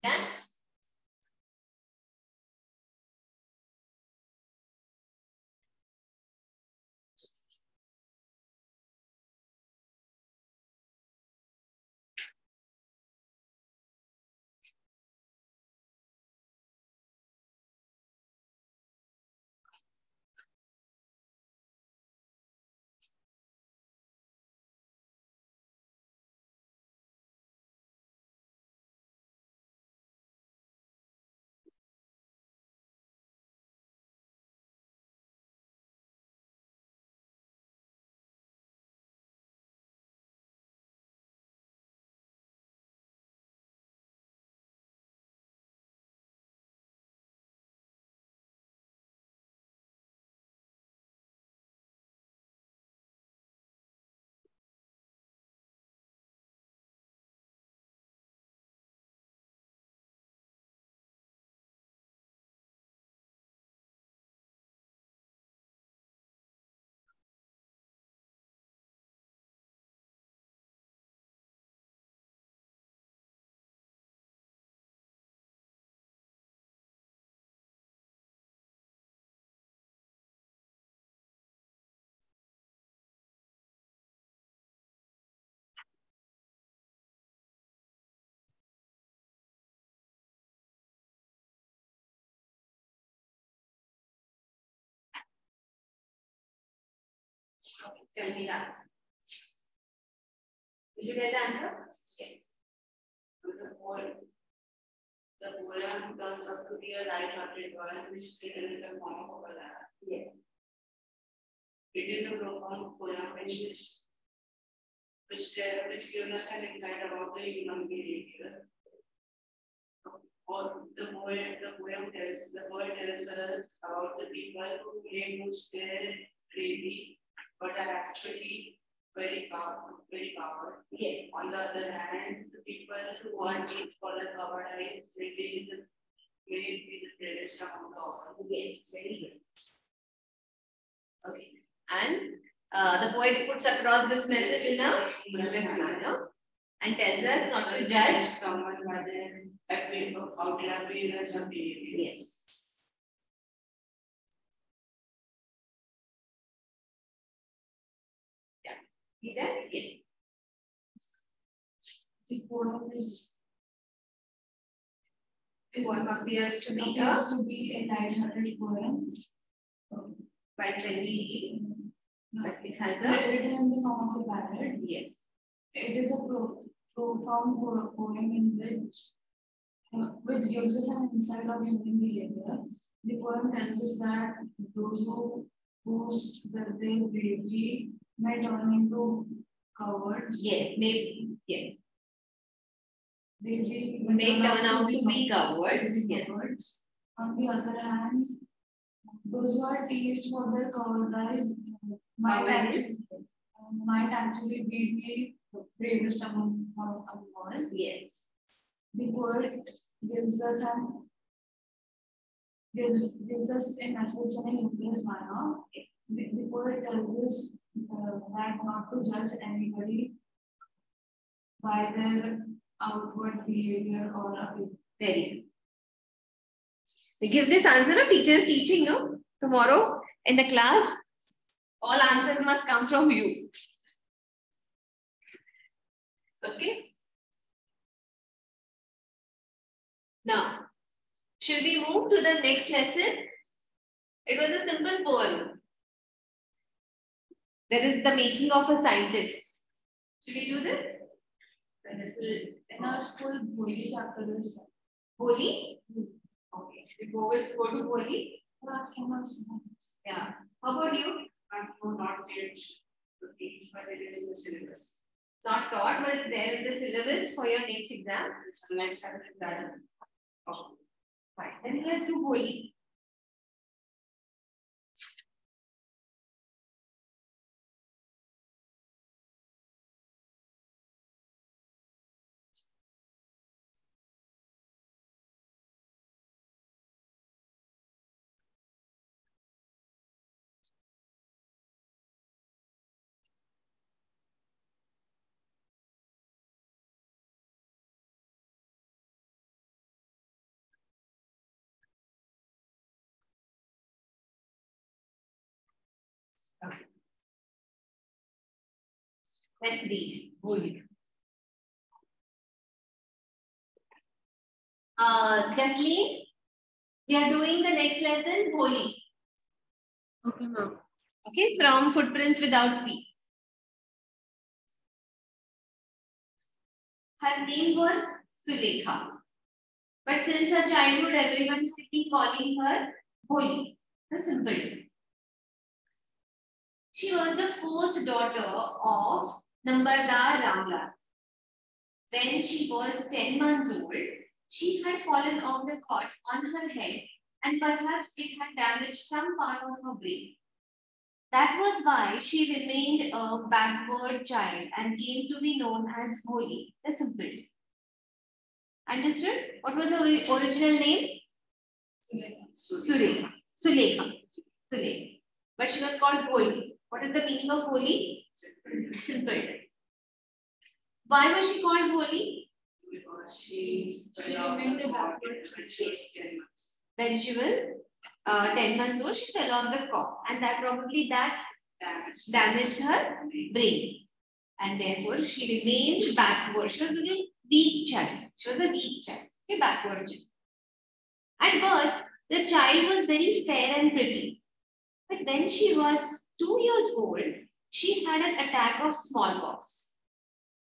Yeah. Tell me the answer. Will you get the answer? Yes. The poem turns out to be a light-hearted one, which is written in the form of a laugh. Yes. It is a profound poem which gives us an insight about the human behavior. Or the poet tells us about the people who may lose their bravery, but are actually very powerful. Yes. On the other hand, the people who are deep for the covered eyes may be the bravest among all. Yes, very good. Okay. And the poet puts across this message in a humorous manner and tells us not to judge someone by their outer appearance or behavior. Yes. Yeah. Is that? Yeah. The poem Poem appears to be a light-hearted poem. but when we but it has Written in the form of a ballad. yes. It is a profound poem in which gives us an insight of human behavior. The poem tells us that those who boast their bravery may turn into cowards. Yes, maybe yes. Bravery May turn out to be cowards. Yes. cowards. On the other hand, those who are teased for their cowardice might actually be the bravest among all. Yes. The poet gives us a message in a humorous manner. The poet tells us that not to judge anybody by their outward behavior or appearance. Very good. We give this answer, the teacher is teaching, no? Tomorrow in the class, all answers must come from you. Okay? Now, should we move to the next lesson? It was a simple poem. That is the making of a scientist. Should we do this? In our school, Boli chapter is Holi? Okay. Should we go to Holi? asking us. Yeah. How about you? I'm not yet to teach, but it is in the syllabus. It's not taught, but it's there in the syllabus for your next exam. It's a nice time to learn. Okay. Fine. Then let's do Holi. Okay. Let's read. Holi. Kathleen, we are doing the next lesson, Holi. Okay, ma'am. Okay, from Footprints Without Feet. Her name was Sulekha. But since her childhood, everyone had been calling her Holi, the simple name. She was the fourth daughter of Nambardar Ramlal. When she was 10 months old, she had fallen off the cot on her head and perhaps it had damaged some part of her brain. That was why she remained a backward child and came to be known as Holi, the simple. Understood? What was her original name? Sulekha. Sulekha. But she was called Holi. What is the meaning of Holi? Simple. Why was she called Holi? Because she remained backward when she was 10 months. When she was 10 months old, she fell off the cot, and that probably damaged her brain, and therefore she remained backward. She was a little weak child. She was a weak child, a backward child. At birth, the child was very fair and pretty, but when she was 2 years old, she had an attack of smallpox.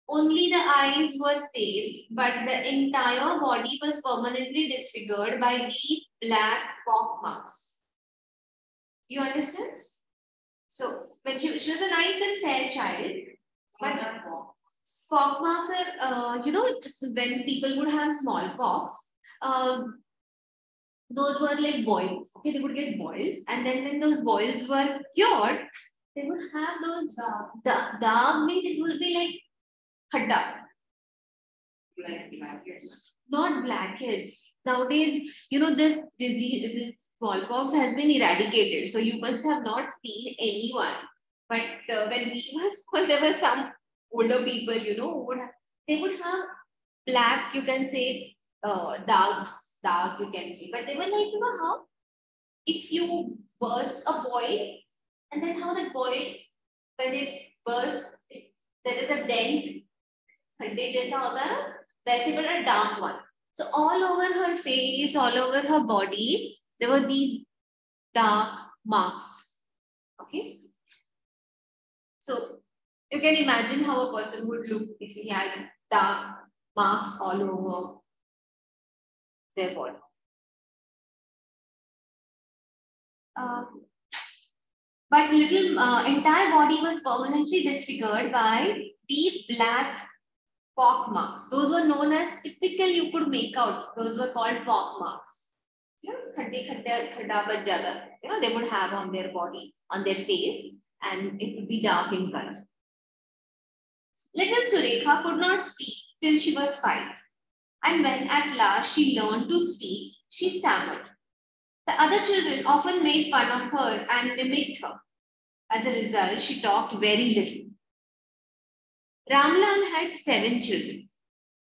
Only the eyes were saved, but the entire body was permanently disfigured by deep black pock marks. You understand? So, when she was a nice and fair child, but pock marks are, when people would have smallpox, those were like boils. Okay, they would get boils, and then when those boils were cured, they would have those dark means it would be like khadda. Like blackheads. Not blackheads. Nowadays, this disease, this smallpox has been eradicated. So you must have not seen anyone. But when we were small, there were some older people, they would have black, you can say, dark, you can say. But they were like, how? If you burst a boil, and then how that boil, when it bursts, there is a dent. खड्डे जैसा होता है ना वैसे but a dark one. So all over her face, all over her body, there were these dark marks. Okay. So you can imagine how a person would look if he has dark marks all over their body. But entire body was permanently disfigured by deep black pock marks. Those were known as typical, you could make out. Those were called pock marks. They would have on their body, on their face, and it would be dark in color. Little Surekha could not speak till she was 5. And when at last she learned to speak, she stammered. The other children often made fun of her and mimicked her. As a result, she talked very little. Ramlal had 7 children,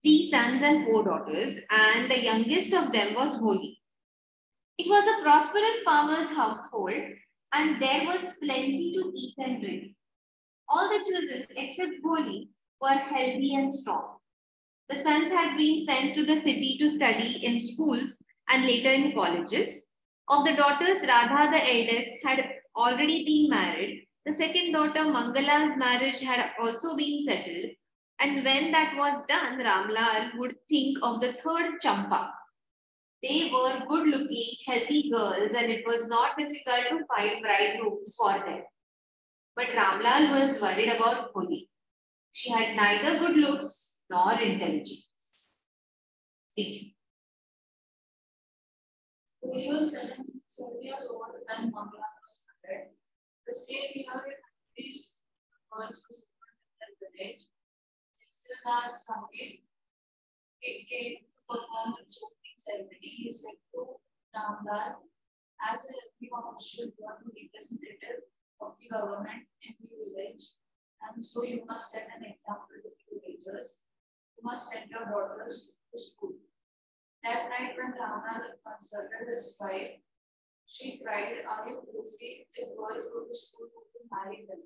3 sons and 4 daughters, and the youngest of them was Holi. It was a prosperous farmer's household, and there was plenty to eat and drink. All the children except Holi were healthy and strong. The sons had been sent to the city to study in schools and later in colleges. Of the daughters, Radha, the eldest, had already been married. The second daughter, Mangala's marriage had also been settled. And when that was done, Ramlal would think of the third Champa. They were good-looking, healthy girls, and it was not difficult to find bridegrooms for them. But Ramlal was worried about Holi. She had neither good looks nor intelligence. Speak. He was 7 years old when Mangala was married. The same year, these girls who in the village, Silva's family came to perform its opening ceremony. He said to Ramlal, as a revenue official, you are the representative of the government in the village, and so you must set an example to the villagers. You must send your daughters to school. That night, when Ramlal consulted his wife, She cried, "Are you crazy? If boys go to school, who will marry them?"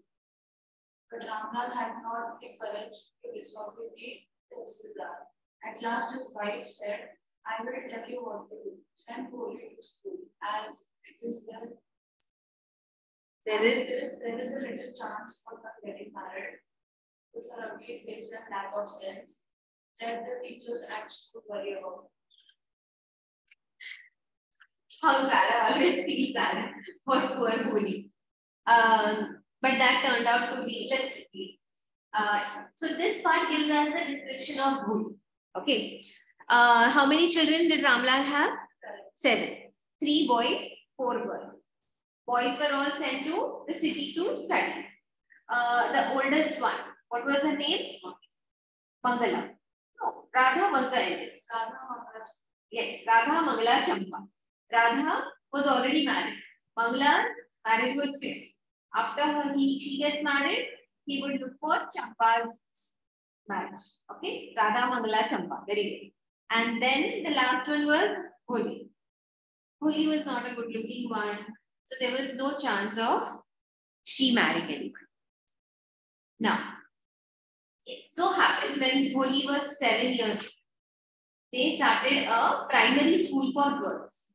But Ramlal had not the courage to disobey the Tehsildar. At last his wife said, "I will tell you what to do. Send Poli to school, as it is there is a little chance for her getting married. With her ugly face and lack of sense, let the teachers at school worry about." How Sarah always feels bad for poor Holy. But that turned out to be, let's see. So this part gives us the description of Bhul. Okay. How many children did Ramlal have? 7. 3 boys, 4 girls. Boys were all sent to the city to study. The oldest one, what was her name? Mangala. No, Radha was the eldest. Yes, Radha, Mangala, Champa. Radha was already married. Mangala's marriage was fixed. After she gets married, he would look for Champa's marriage. Okay, Radha, Mangala, Champa. Very good. And then the last one was Holi. Holi was not a good looking one. So there was no chance of she marrying anyone. Now, it so happened when Holi was 7 years old, they started a primary school for girls.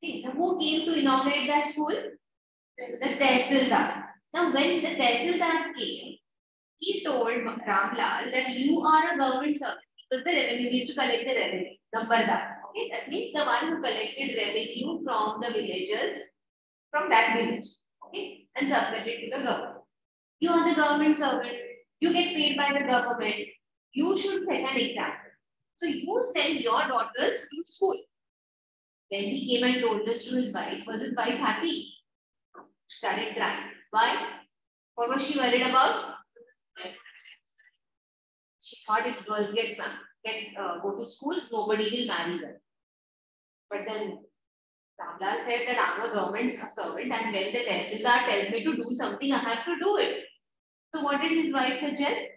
Okay. Now, who came to inaugurate that school? The Tehsildar. Now, when the Tehsildar came, he told Ramlal that you are a government servant because the revenue is to collect the revenue. Nambardar. Okay, that means the one who collected revenue from the villagers from that village. Okay, and submitted to the government. You are the government servant. You get paid by the government. You should set an example. So you send your daughters to school. When he came and told this to his wife, was his wife happy? Started crying. Why? What was she worried about? She thought if girls go to school, nobody will marry them. But then Ramlal said that I'm a government servant, and when the Tehsildar tells me to do something, I have to do it. So what did his wife suggest?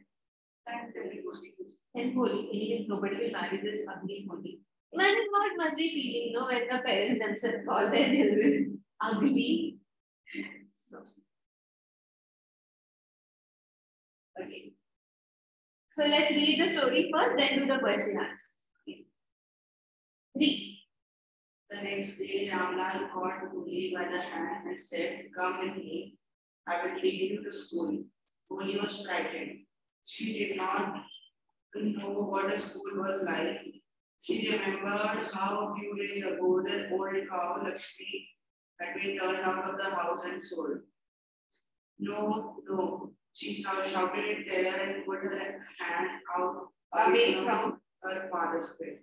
And Holi. Anyway, nobody will marry this ugly Holi. Imagine how it must be feeling, when the parents themselves call their children ugly. Okay. So let's read the story first, then do the question answers. Okay. Read. The next day, Ramlal caught Poli by the hand and said, "Come with me. I will take you to school." Poli was frightened. She did not know what a school was like. She remembered how a few days ago the old cow Lakshmi had been turned out of the house and sold. "No, no," she shouted in terror and put her hand out away from her father's bed.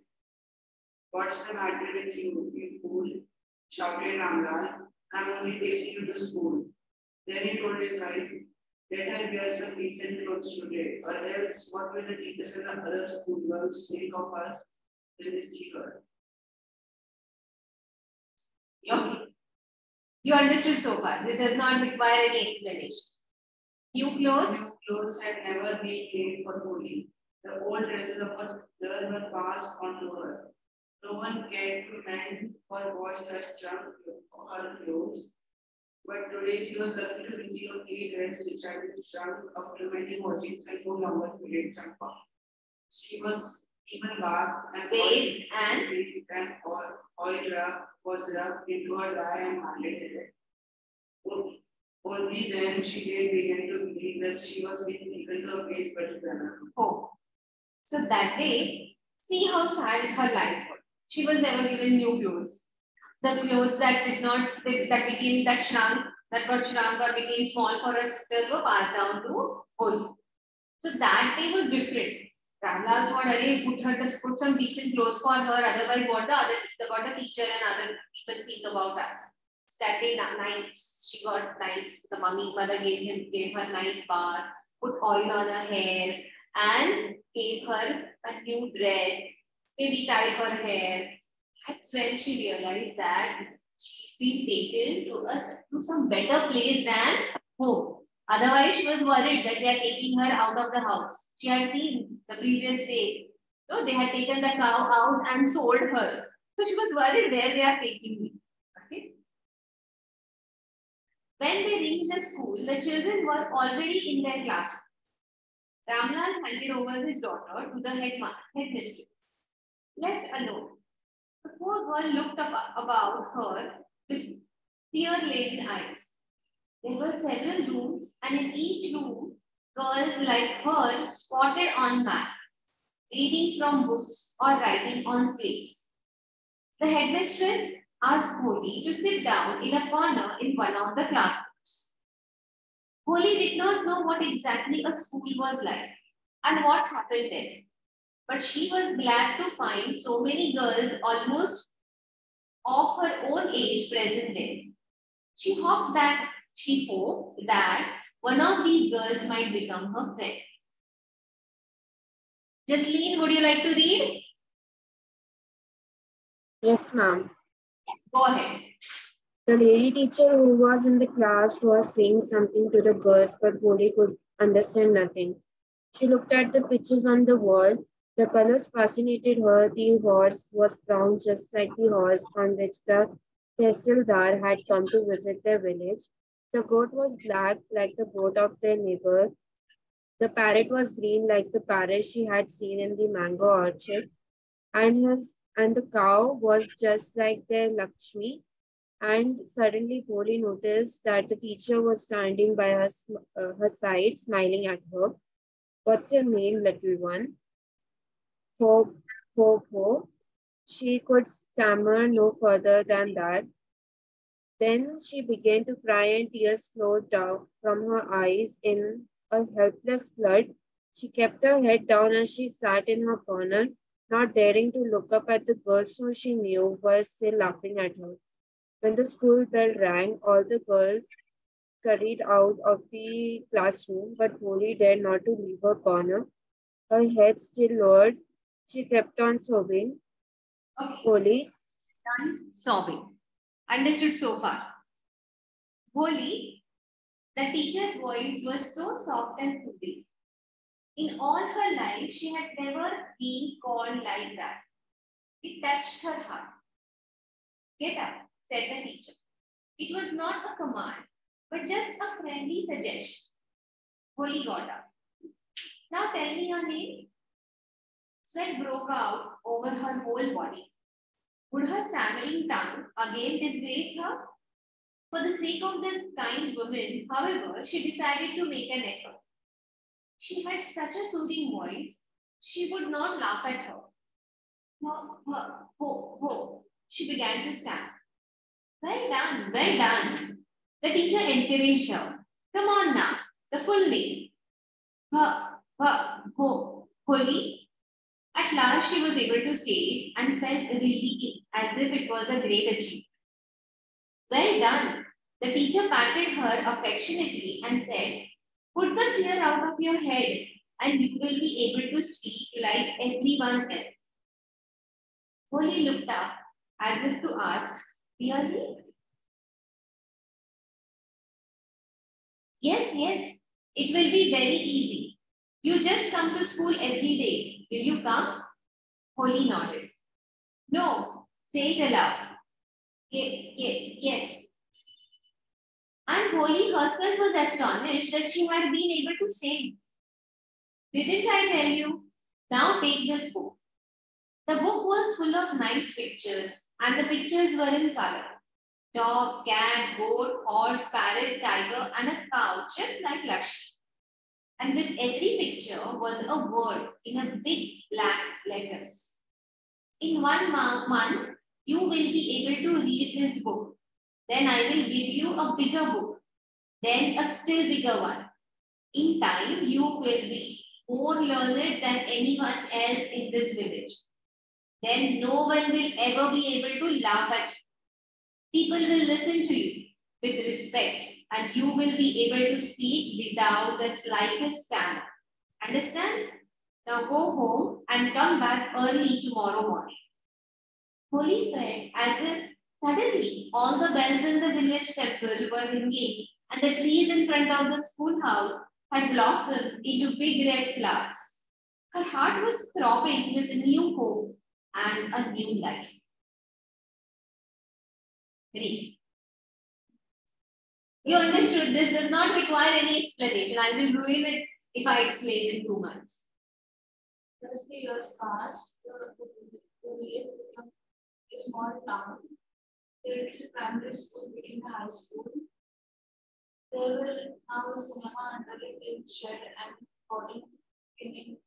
"What's the matter with you, you fool?" shouted Ramlal. "I'm only taking you to school." Then he told his wife, "Let her wear some decent clothes today, or else what will the teachers and the other schoolgirls think of us in this cheaper?" Okay. You understood so far. This does not require any explanation. New clothes? New clothes had never been made for Holi. The old dresses of her sister were passed on to her. No one cared to mend or wash her clothes. But today she was lucky to receive a clean dress which had been shrunk after many washings and no longer fitted Champa. She was even bathed and oil was rubbed into her dry and handed head. Only then she did begin to believe that she was being taken to a place better than her. Oh. So that day, see how sad her life was. She was never given new clothes. The clothes that got shrunk or became small for her sisters were passed down to Holi. So that day was different. Ramlal thought, put some decent clothes for her, otherwise what the teacher and other people think about us. So that day, nice, she got nice, the mother gave her nice bath, put oil on her hair, and gave her a new dress, maybe tied her hair. That's when she realized that she's been taken to some better place than home. Otherwise, she was worried that they are taking her out of the house. She had seen the previous day. So they had taken the cow out and sold her. So she was worried where they are taking me. Okay. When they reached the school, the children were already in their classroom. Ramlal handed over his daughter to the headmistress. Left alone, the poor girl looked about her with tear-laden eyes. There were several rooms, and in each room, girls like her spotted on map, reading from books or writing on slates. The headmistress asked Holly to sit down in a corner in one of the classrooms. Holly did not know what exactly a school was like and what happened there, but she was glad to find so many girls almost of her own age present there. She hoped that one of these girls might become her friend. Jasleen, would you like to read? Yes, ma'am. Go ahead. The lady teacher who was in the class was saying something to the girls, but Polly could understand nothing. She looked at the pictures on the wall. The colors fascinated her. The horse was brown, just like the horse on which the Tehsildar had come to visit their village. The goat was black, like the goat of their neighbor. The parrot was green, like the parrot she had seen in the mango orchard. And the cow was just like their Lakshmi. And suddenly Polly noticed that the teacher was standing by her side, smiling at her. What's your name, little one? Ho, ho. She could stammer no further than that. Then she began to cry and tears flowed down from her eyes in a helpless flood. She kept her head down as she sat in her corner, not daring to look up at the girls who she knew were still laughing at her. When the school bell rang, all the girls scurried out of the classroom, but Polly dared not to leave her corner. Her head still lowered, she kept on sobbing. Okay. Polly, Done sobbing. Understood so far. Holly, the teacher's voice was so soft and soothing. In all her life, she had never been called like that. It touched her heart. Get up, said the teacher. It was not a command, but just a friendly suggestion. Holly got up. Now tell me your name. Sweat broke out over her whole body. Would her stammering tongue again disgrace her? For the sake of this kind woman, however, she decided to make an effort. She had such a soothing voice, she would not laugh at her. Ho, ho, ho, ho. She began to stammer. Well done, well done. The teacher encouraged her. Come on now, the full name. Holly. At last she was able to say it and felt relieved as if it was a great achievement. Well done. The teacher patted her affectionately and said, put the fear out of your head and you will be able to speak like everyone else. Holly looked up as if to ask, really? Yes, it will be very easy. You just come to school every day. Will you come? Holly nodded. No, say it aloud. Yes. And Holly herself was astonished that she had been able to say it. Didn't I tell you? Now take this book. The book was full of nice pictures, and the pictures were in color. Dog, cat, goat, horse, parrot, tiger, and a cow, just like Lakshmi. And with every picture was a word in a big black letters. In 1 month, you will be able to read this book. Then I will give you a bigger book. Then a still bigger one. In time, you will be more learned than anyone else in this village. Then no one will ever be able to laugh at you. People will listen to you with respect and you will be able to speak without the slightest stammer. Understand? Now go home and come back early tomorrow morning. Holly felt as if suddenly all the bells in the village temple were ringing and the trees in front of the schoolhouse had blossomed into big red flowers. Her heart was throbbing with a new hope and a new life. Read. You understood? This does not require any explanation. I will ruin it if I explain in 2 months. As the years passed, the village became a small town. The little primary school became a high school. There were now a cinema under a tin shed and cotton spinning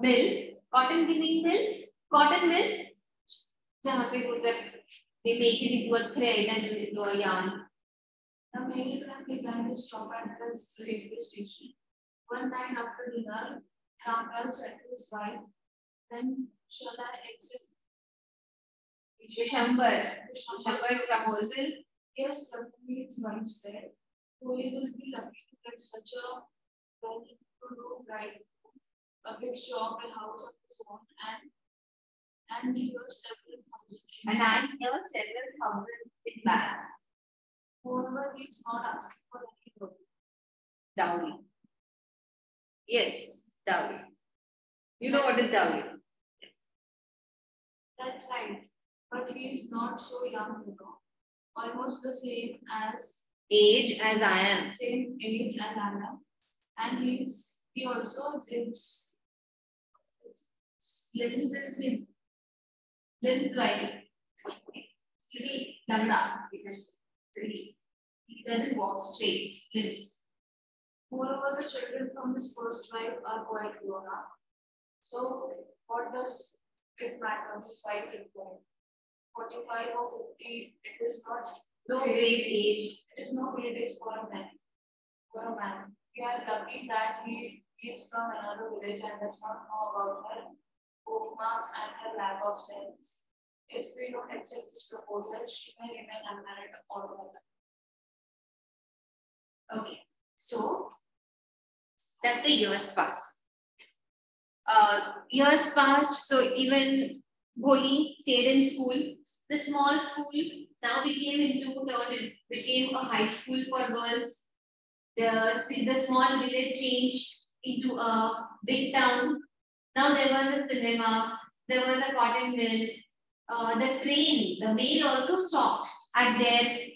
Mill, cotton spinning mill, cotton mill. जहाँ पे उधर they make it into a thread and into a yarn. The mail train began to stop at the railway station. One night after dinner, Ramral said to his wife, "Then shall I accept Vishambar's proposal?" Yes, certainly, his wife said. We will be lucky to get such a well-to-do bride, a big shop, a house of his own, and he was several thousand. And I hear several thousand in back. Moreover, he is not asking for any Dowry. Yes, dowry. You know what is dowry? That's right. But he is not so young, almost the same as Age as I am. same age as Anna, and he also Lives while sleep, lamda, because sleep. He doesn't walk straight, lives. Moreover, the children from his first wife are quite grown up. So, what does it matter? His wife is born 45 or 50. It is not No great age. It is no great age for a man. We are lucky that he is from another village and does not know about her bookmarks and her lack of sense. If we don't accept this proposal, she may remain unmarried all her life. Okay, so that's the years passed. Years passed, so even Bholi stayed in school. The small school now became a high school for girls. The small village changed into a big town. Now there was a cinema, there was a cotton mill. The train, the mail also stopped at their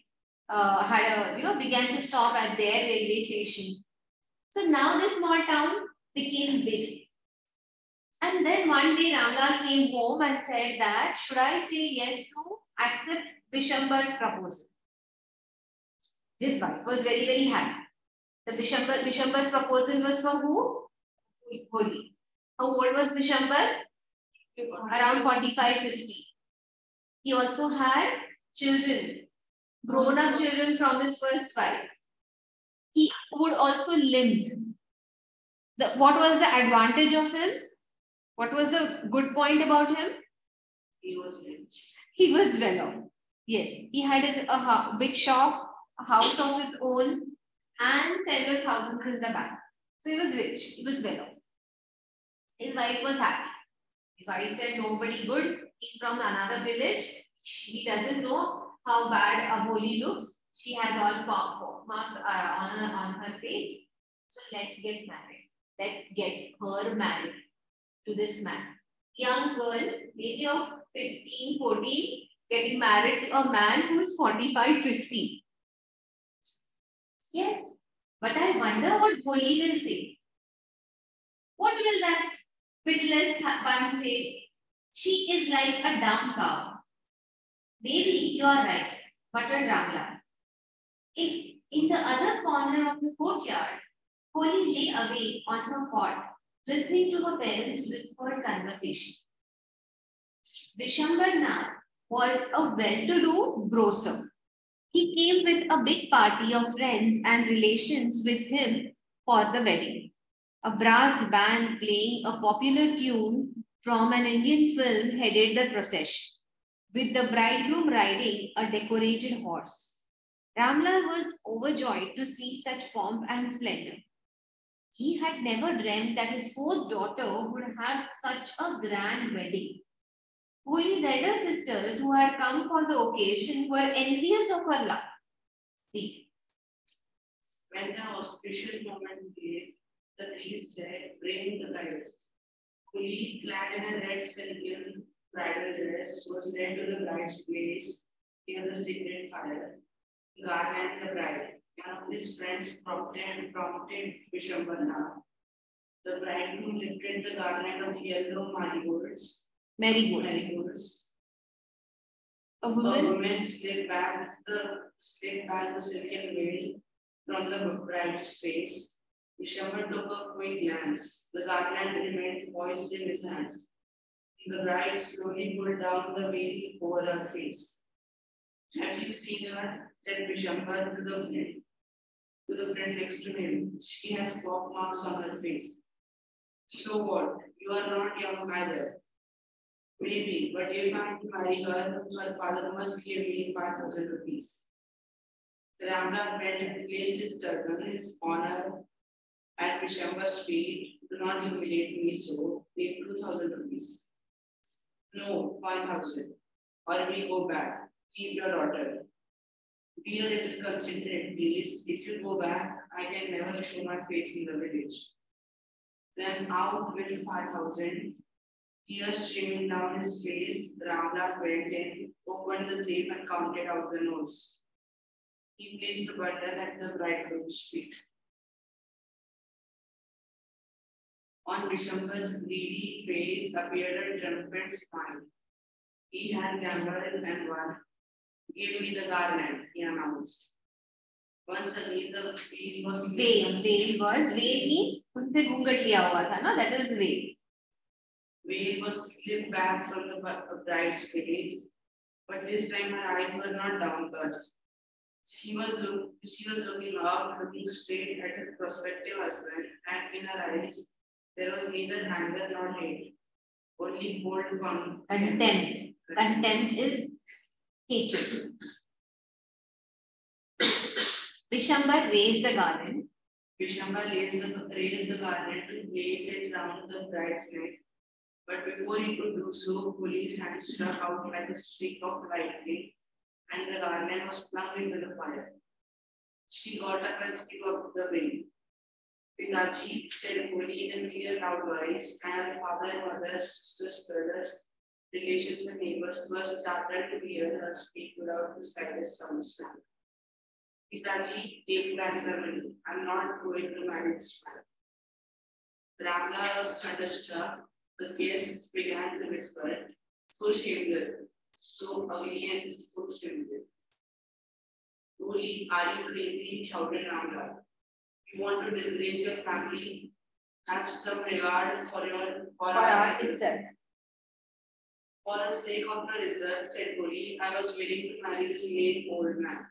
began to stop at their railway station. So now this small town became big. And then one day Ramlal came home and said that, should I say yes to accept Vishambar's proposal? His wife was very, very happy. The Vishambar's proposal was for who? Holi. How old was Vishambar? Around 45-50. He also had children, grown-up children from his first wife. He would also limp. What was the advantage of him? What was the good point about him? He was rich. He was well off. Yes, he had a big shop, a house of his own, and several thousands in the bank. So he was rich. He was well off. His wife was happy. His wife said, nobody good. He's from another village. He doesn't know how bad a Holi looks. She has all marks on her face. So let's get married. Let's get her married to this man. Young girl, maybe of 15, 14, getting married to a man who is 45, 50. Yes, but I wonder what Holi will say. What will that witless one say? She is like a dumb cow. Maybe you are right, muttered Ramla. If in the other corner of the courtyard, Holi lay awake on her cot, listening to her parents' whispered conversation. Vishambar Nath was a well-to-do grocer. He came with a big party of friends and relations with him for the wedding. A brass band playing a popular tune from an Indian film headed the procession, with the bridegroom riding a decorated horse. Ramlal was overjoyed to see such pomp and splendor. He had never dreamt that his fourth daughter would have such a grand wedding. Holi's elder sisters, who had come for the occasion, were envious of her luck. When the auspicious moment came, the priest said, bring the bride. Holi, clad in a red silken bridal dress, was led to the bride's place near the sacred fire. garland the bride. One of his friends prompted Vishwambara. The bridegroom lifted the garland of yellow marigolds. Marigolds. A A woman. woman slipped back the silken veil from the bride's face. Vishwambara took a quick glance. The garland remained poised in his hands. The bride slowly pulled down the veil over her face. Have you seen her? Said Vishwambara to the friend next to him. She has pock marks on her face. So what? You are not young either. Maybe, but if I am to marry her, her father must give me 5,000 rupees. Ramla bent and placed his turban, his honor at Vishwambara's feet. Do not humiliate me so. Take 2,000 rupees. No, 5,000. Or we go back. Keep your daughter. Be a little considerate, please. If you go back, I can never show my face in the village. Then out with 5,000. Tears streaming down his face, Ramla went in, opened the safe and counted out the notes. He placed the bundle at the bridegroom's feet. On Vishwambara's greedy face appeared a triumphant smile. He had gambled and won. Give me the garland, he announced. Once again, the veil was Veil means उनसे घूंघट लिया हुआ था ना, that is veil. Veil was slipped back from the bride's face, but this time her eyes were not downcast. She was looking up, looking straight at her prospective husband, and in her eyes there was neither anger nor hate, only cold Contempt. Contempt is hatred. Vishwambara raised the garland. Vishwambara raised the garland to place it round the bride's neck. But before he could do so, Kuli's hand struck out like a streak of lightning, and the garland was flung into the fire. She got up and threw up the veil. Pitaji, said Kuli in a clear, loud voice, and her father and mother, sisters, brothers, relations, and neighbors were startled to hear her speak without the slightest understanding. Pitaji, take back the money. I'm not going to marry this man. Ramla was thunderstruck. The guests began to whisper, so shameless, so ugly, and so shameless. Truly, are you crazy? Shouted Ramla. You want to disgrace your family? Have some regard for our Izzat. For the sake of your izzat, said Kuli, I was willing to marry this lame old man.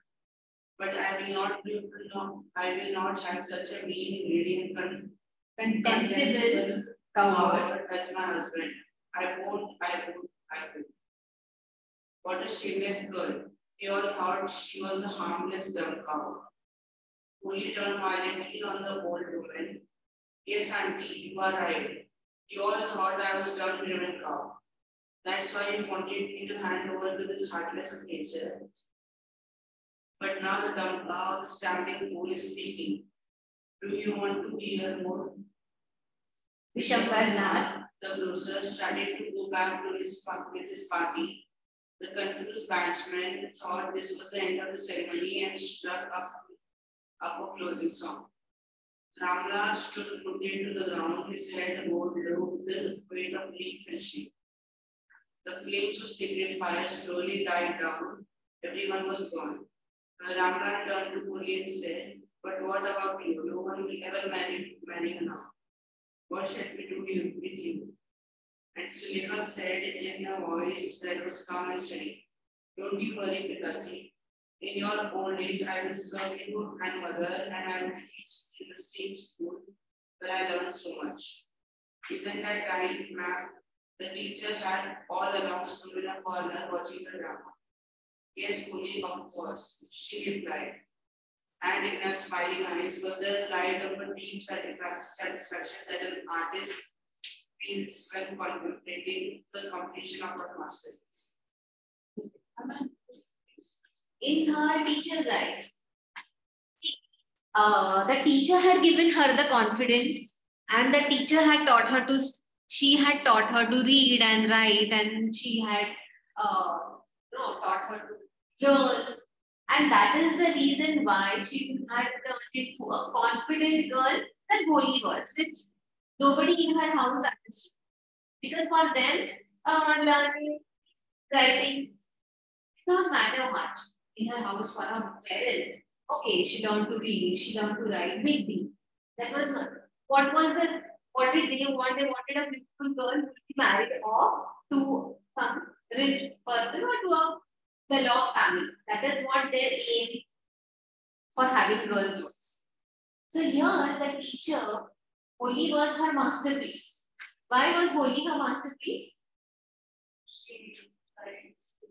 But I will not have such a mean, greedy, and Contemptible coward. as my husband. I won't. What a shameless girl. We all thought she was a harmless dumb cow. Kuli turned violently on the old woman. Yes, auntie, you are right. You all thought I was dumb driven cow. That's why you wanted me to hand over to this heartless creature. But now the dumb cow, the stamping fool is speaking. Do you want to hear more? Vishwambara, the grocer, started to go back to his party. The confused batsman thought this was the end of the ceremony and struck up a closing song. Ramla stood rooted to the ground, his head bowed low with the weight of grief and shame. The flames of secret fire slowly died down. Everyone was gone. Ramla turned to Puri and said, "But what about you? No one will ever marry you now. What shall we do with you?" And Sulekha said in a voice that was calm and steady, "Don't you worry, Pitaji. In your old age, I will serve you and mother, and I will teach in the same school where I learned so much." Isn't that right, ma'am? The teacher had all along stood in a corner watching the drama. Yes, Puri, of course, she replied. And in her smiling eyes was the light of a deep satisfaction that an artist feels when contemplating the completion of her masterpiece. in her teacher's eyes, the teacher had given her the confidence, and the teacher had taught her to. She had taught her to read and write, and she had taught her to learn. And that is the reason why she had turned into a confident girl that Bholi was, which nobody in her house understood. Because for them, learning, writing, did not matter much in her house for her parents. Okay, she learned to read, she learned to write, big deal. That was not. What did they want? They wanted a beautiful girl to be married off to some rich person or to a well-off family. That is what their aim for having girls was. So here the teacher, Bholi was her masterpiece. Why was Bholi her masterpiece?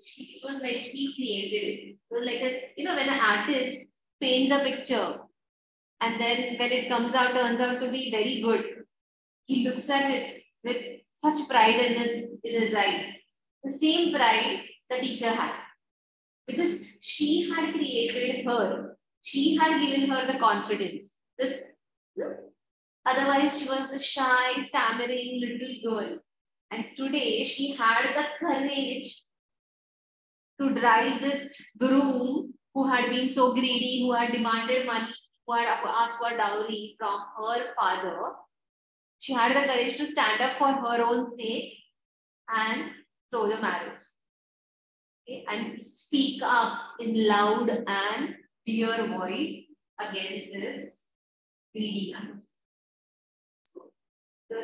She was when she created it. It was like when an artist paints a picture and then when it comes out, turns out to be very good, he looks at it with such pride in his eyes. The same pride the teacher had. Because she had created her. She had given her the confidence. Otherwise, she was the shy, stammering little girl. And today, she had the courage to drive this groom who had been so greedy, who had demanded money, who had asked for dowry from her father. She had the courage to stand up for her own sake and throw the marriage. Okay? And speak up in loud and clear voice against this greedy man. So the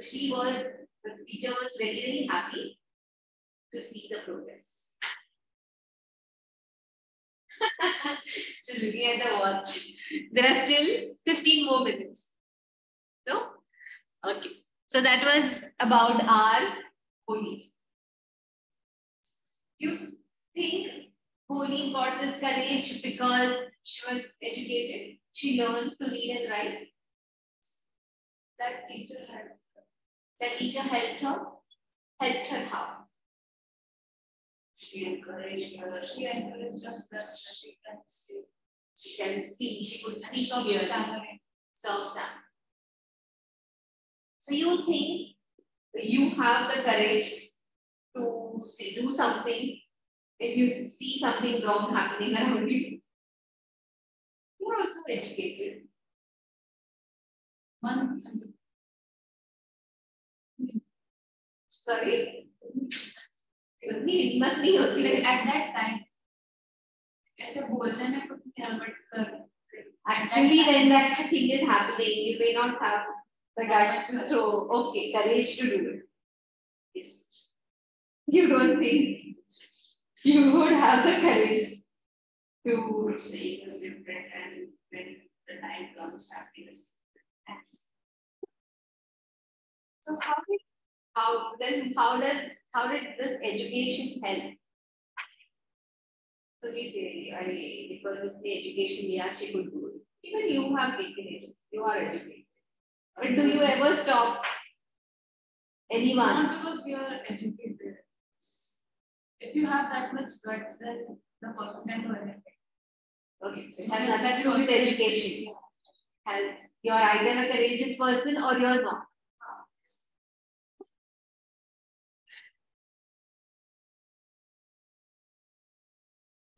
teacher was very, very happy to see the progress. She's looking at the watch. There are still 15 more minutes. No? Okay. So that was about our Holi. You think Holi got this courage because she was educated? She learned to read and write? That teacher helped her? Helped her how? She encouraged her. She encouraged us that she can speak. She can speak. She could speak clearly. Stop stammering. So you think you have the courage to do something if you see something wrong happening around you? You're also educated. Sorry? हिम्मत नहीं होती है at that time. ऐसे बोलने में कुछ नहीं but actually when that thing is happening, you may not have the guts to throw. Okay, courage to do it. Yes. You don't think you would have the courage to say it is different, and when the time comes, happiness. So how did this education help? So we say because the education, yeah, she could do it. Even you have taken it. You are educated. But do you ever stop anyone? It's not because we are educated. If you have that much guts, then the person can do anything. Okay, so it has nothing to do with education. You're either a courageous person or you're not.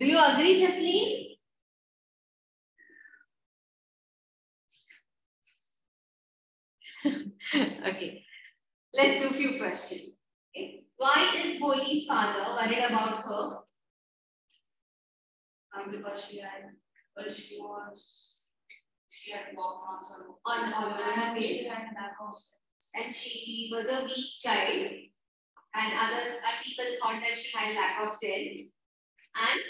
Do you agree, Jasleen? Okay, let's do a few questions. Okay. Why is Bholi's father worried about her? Because she had walked on some On She had lack of strength. and she was a weak child, and people thought that she had lack of sense, and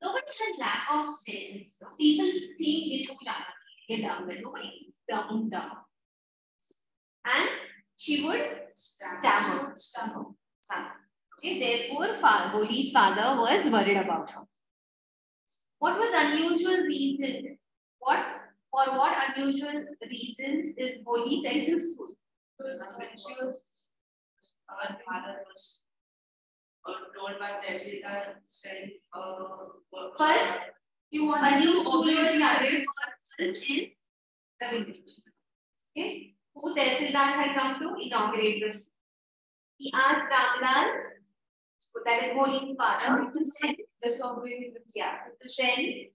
nobody has lack of sense. People think this is dumb, but nobody is dumb. And she would stammer. Okay, therefore, Bholi's father was worried about her. What was unusual reason? For what unusual reasons is Bholi sent to school? Because when she was, her father was told by Tehsildar sent First, You want a new to school was obey started for girls in Ravindra. Okay, who Tehsildar had come to inaugurate this. He asked Ramlal, that is Bholi's father, to send disobey. Yeah, to send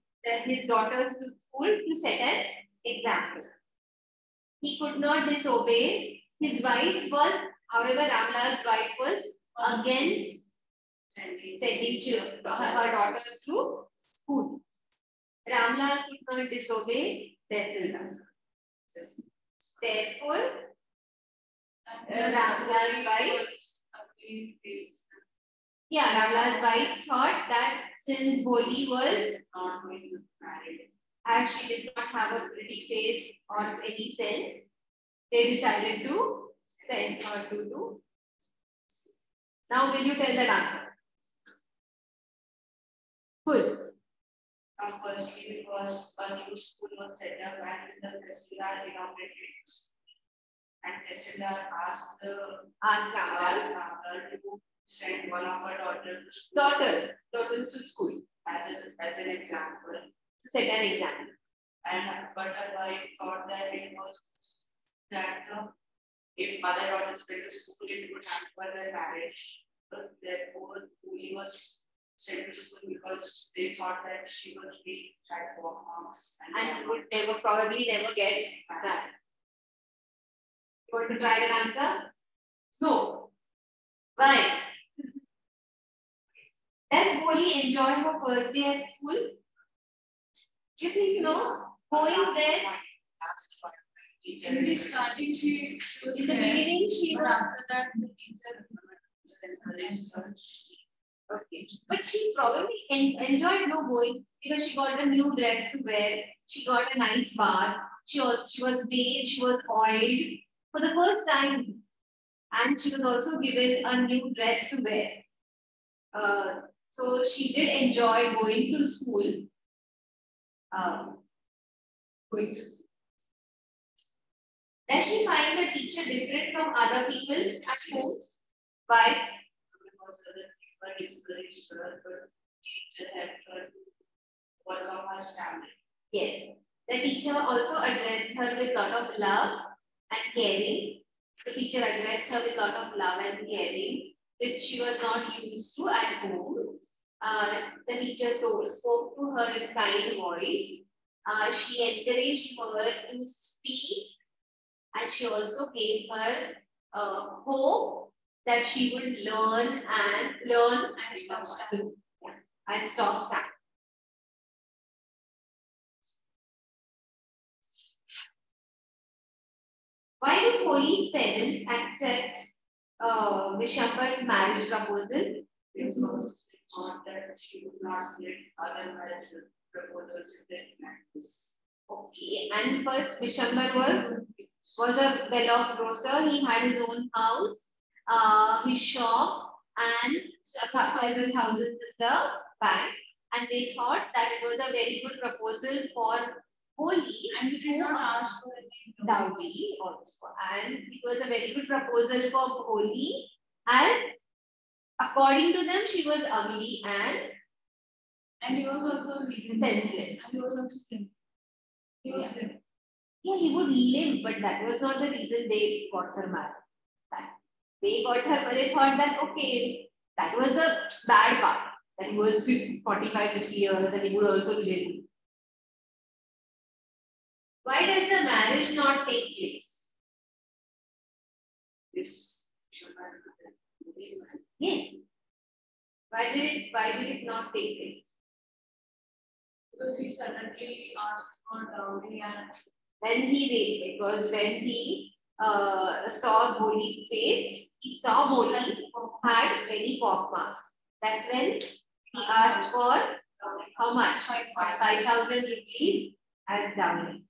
his daughters to school to set an example. He could not disobey. His wife was, however, Ramlal's wife was against sending her daughters to school. Ramlal could not disobey their children. Therefore, Ramlal's wife, Ramlal's wife thought that since Boli was not going to marry. as she did not have a pretty face or any sense, they decided to send her to do. Now, will you tell that answer? Good. Firstly, because a new school was set up and the Tehsildar inaugurated. And Tehsildar asked Ramlal to send one of her Daughters to school as an example. to set an example. But her wife thought that it was that if other daughters went to school, it would hamper their marriage. But therefore, Boli was sent to school because they thought that she was being had poor marks And would probably never get that. You want to try the answer? No. Why? Does Boli enjoy her first day at school? You think, going there? In the starting, she was In the beginning, she but was. after that, the teacher Okay. But she probably enjoyed going because she got a new dress to wear. She got a nice bath. She was bathed. She was oiled for the first time, and she was also given a new dress to wear. So she did enjoy going to school. Going to school. Does she find the teacher different from other people at home? Why? Because other people discouraged her, but teacher helped her to overcome her stamina. Yes. The teacher also addressed her with a lot of love and caring. The teacher addressed her with a lot of love and caring, which she was not used to at home. The teacher spoke to her in kind voice. She encouraged her to speak, and she also gave her hope that she would learn and stop studying. And stop studying. Why did Holi's parents accept Vishambar's marriage proposal? Because they thought that she would not get other marriage proposals in their practice. Okay, and first Vishambar was a well-off grocer. He had his own house, his shop, and several houses in the bank. And they thought that it was a very good proposal for Holi, and he did not ask for any dowry also. And it was a very good proposal for Holi, and according to them, she was ugly and he was also senseless. He was also thin. He was thin. Yeah, he would live, but that was not the reason they got her married. They got her, but they thought that, okay, that was the bad part. That he was 45, 50 years and he would also live. Why does the marriage not take place? This Yes. Why did it not take place? Because he suddenly asked for dowry and When he saw Boli's face, he saw Boli had many pock marks. That's when he asked for how much? 5,000 rupees as dowry.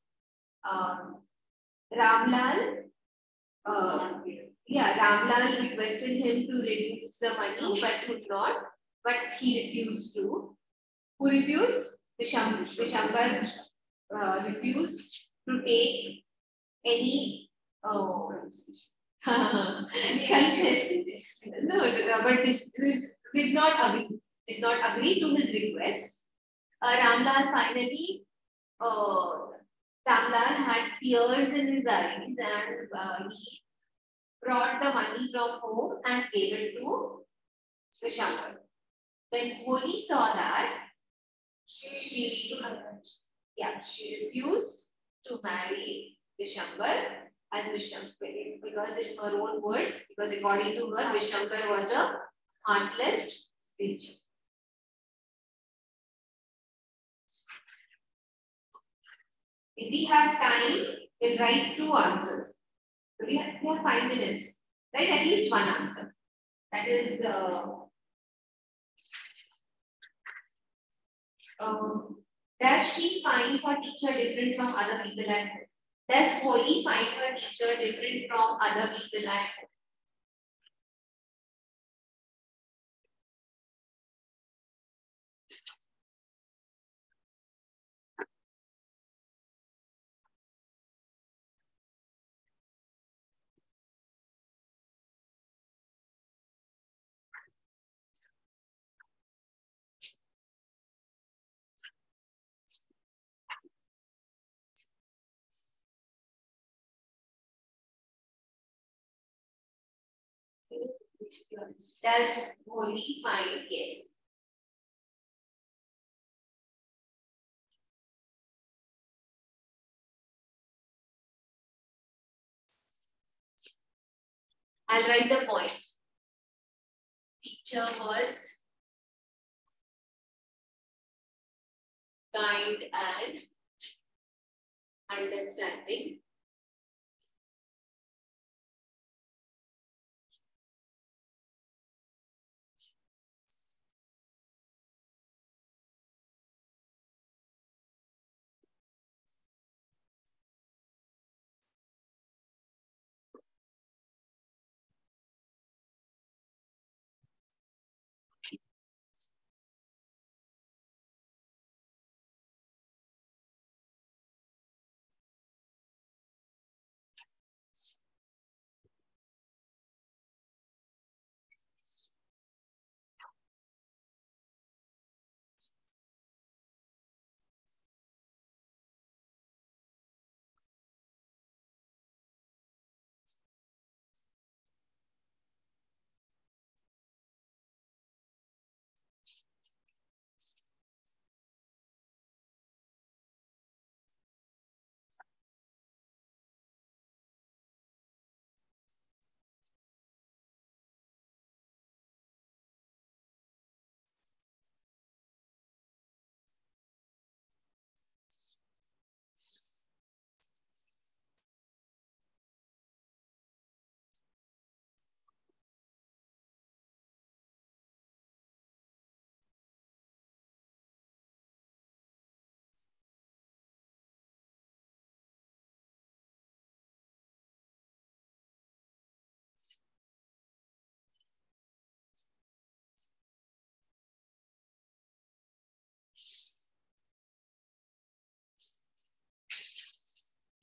Ramlal requested him to reduce the money, but could not. But he refused to. Who refused? Vishambar refused to take any concession. But did not agree to his request. Ramlal finally, Ramlal had tears in his eyes, and he brought the money from home and gave it to Vishambar. When Holi saw that, She refused to marry Vishambar as Vishambar because in her own words, because according to her, Vishambar was a heartless creature. If we have time, we'll write 2 answers. So we have 5 minutes. Write at least 1 answer. That is does she find her teacher different from other people at home? Does Holly find her teacher different from other people at home? Does Holly find yes? I'll write the points. Teacher was kind and understanding.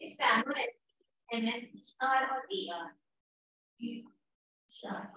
Is Samuel MMR or AR? ER.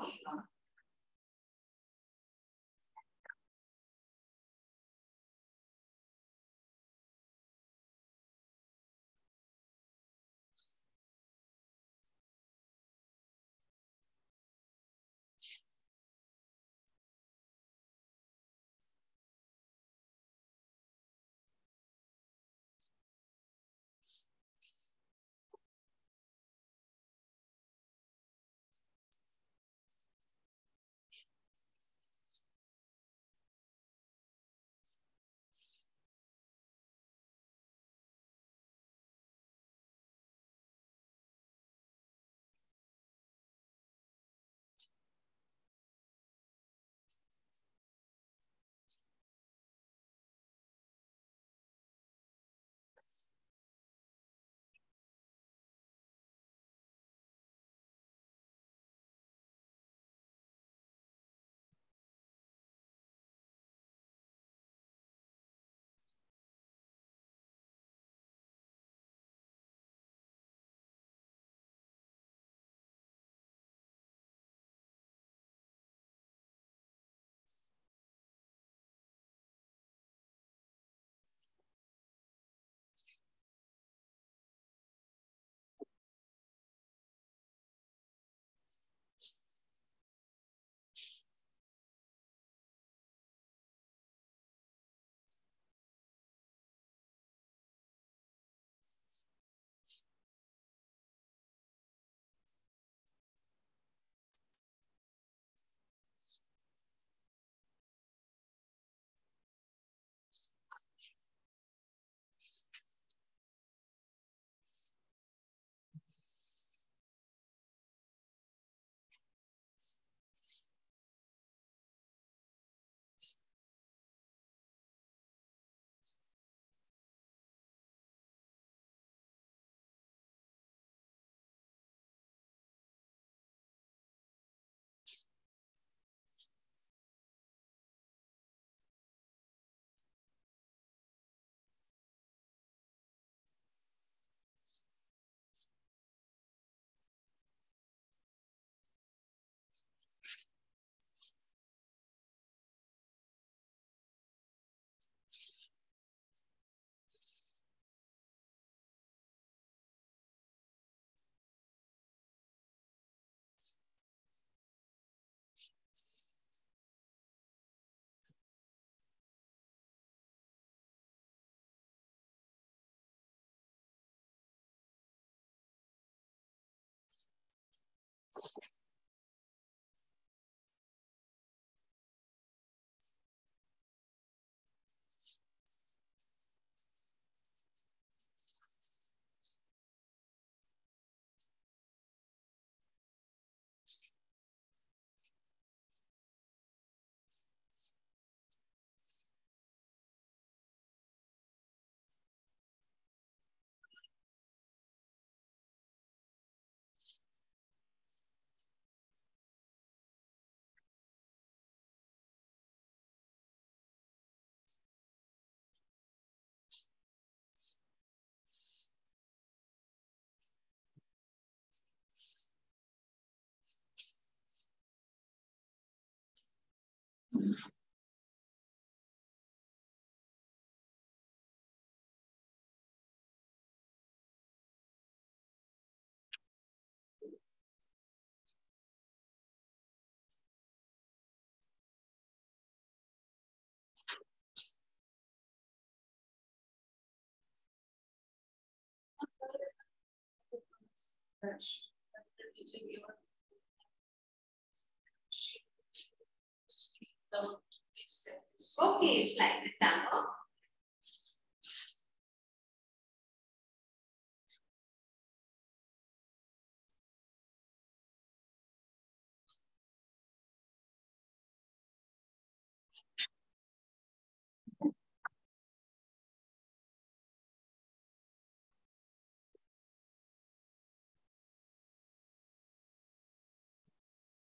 Okay, slide example.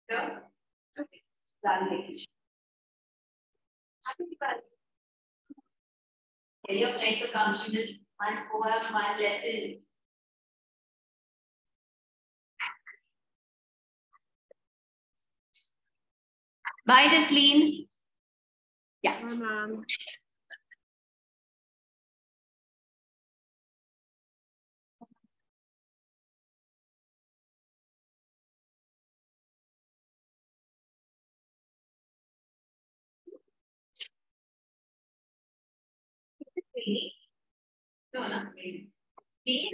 Here. Language. Happy Diwali. Tell your friend to come. She will one poem, one lesson. Bye, Jasleen. Yeah. Hi, ma'am. No, no. Me?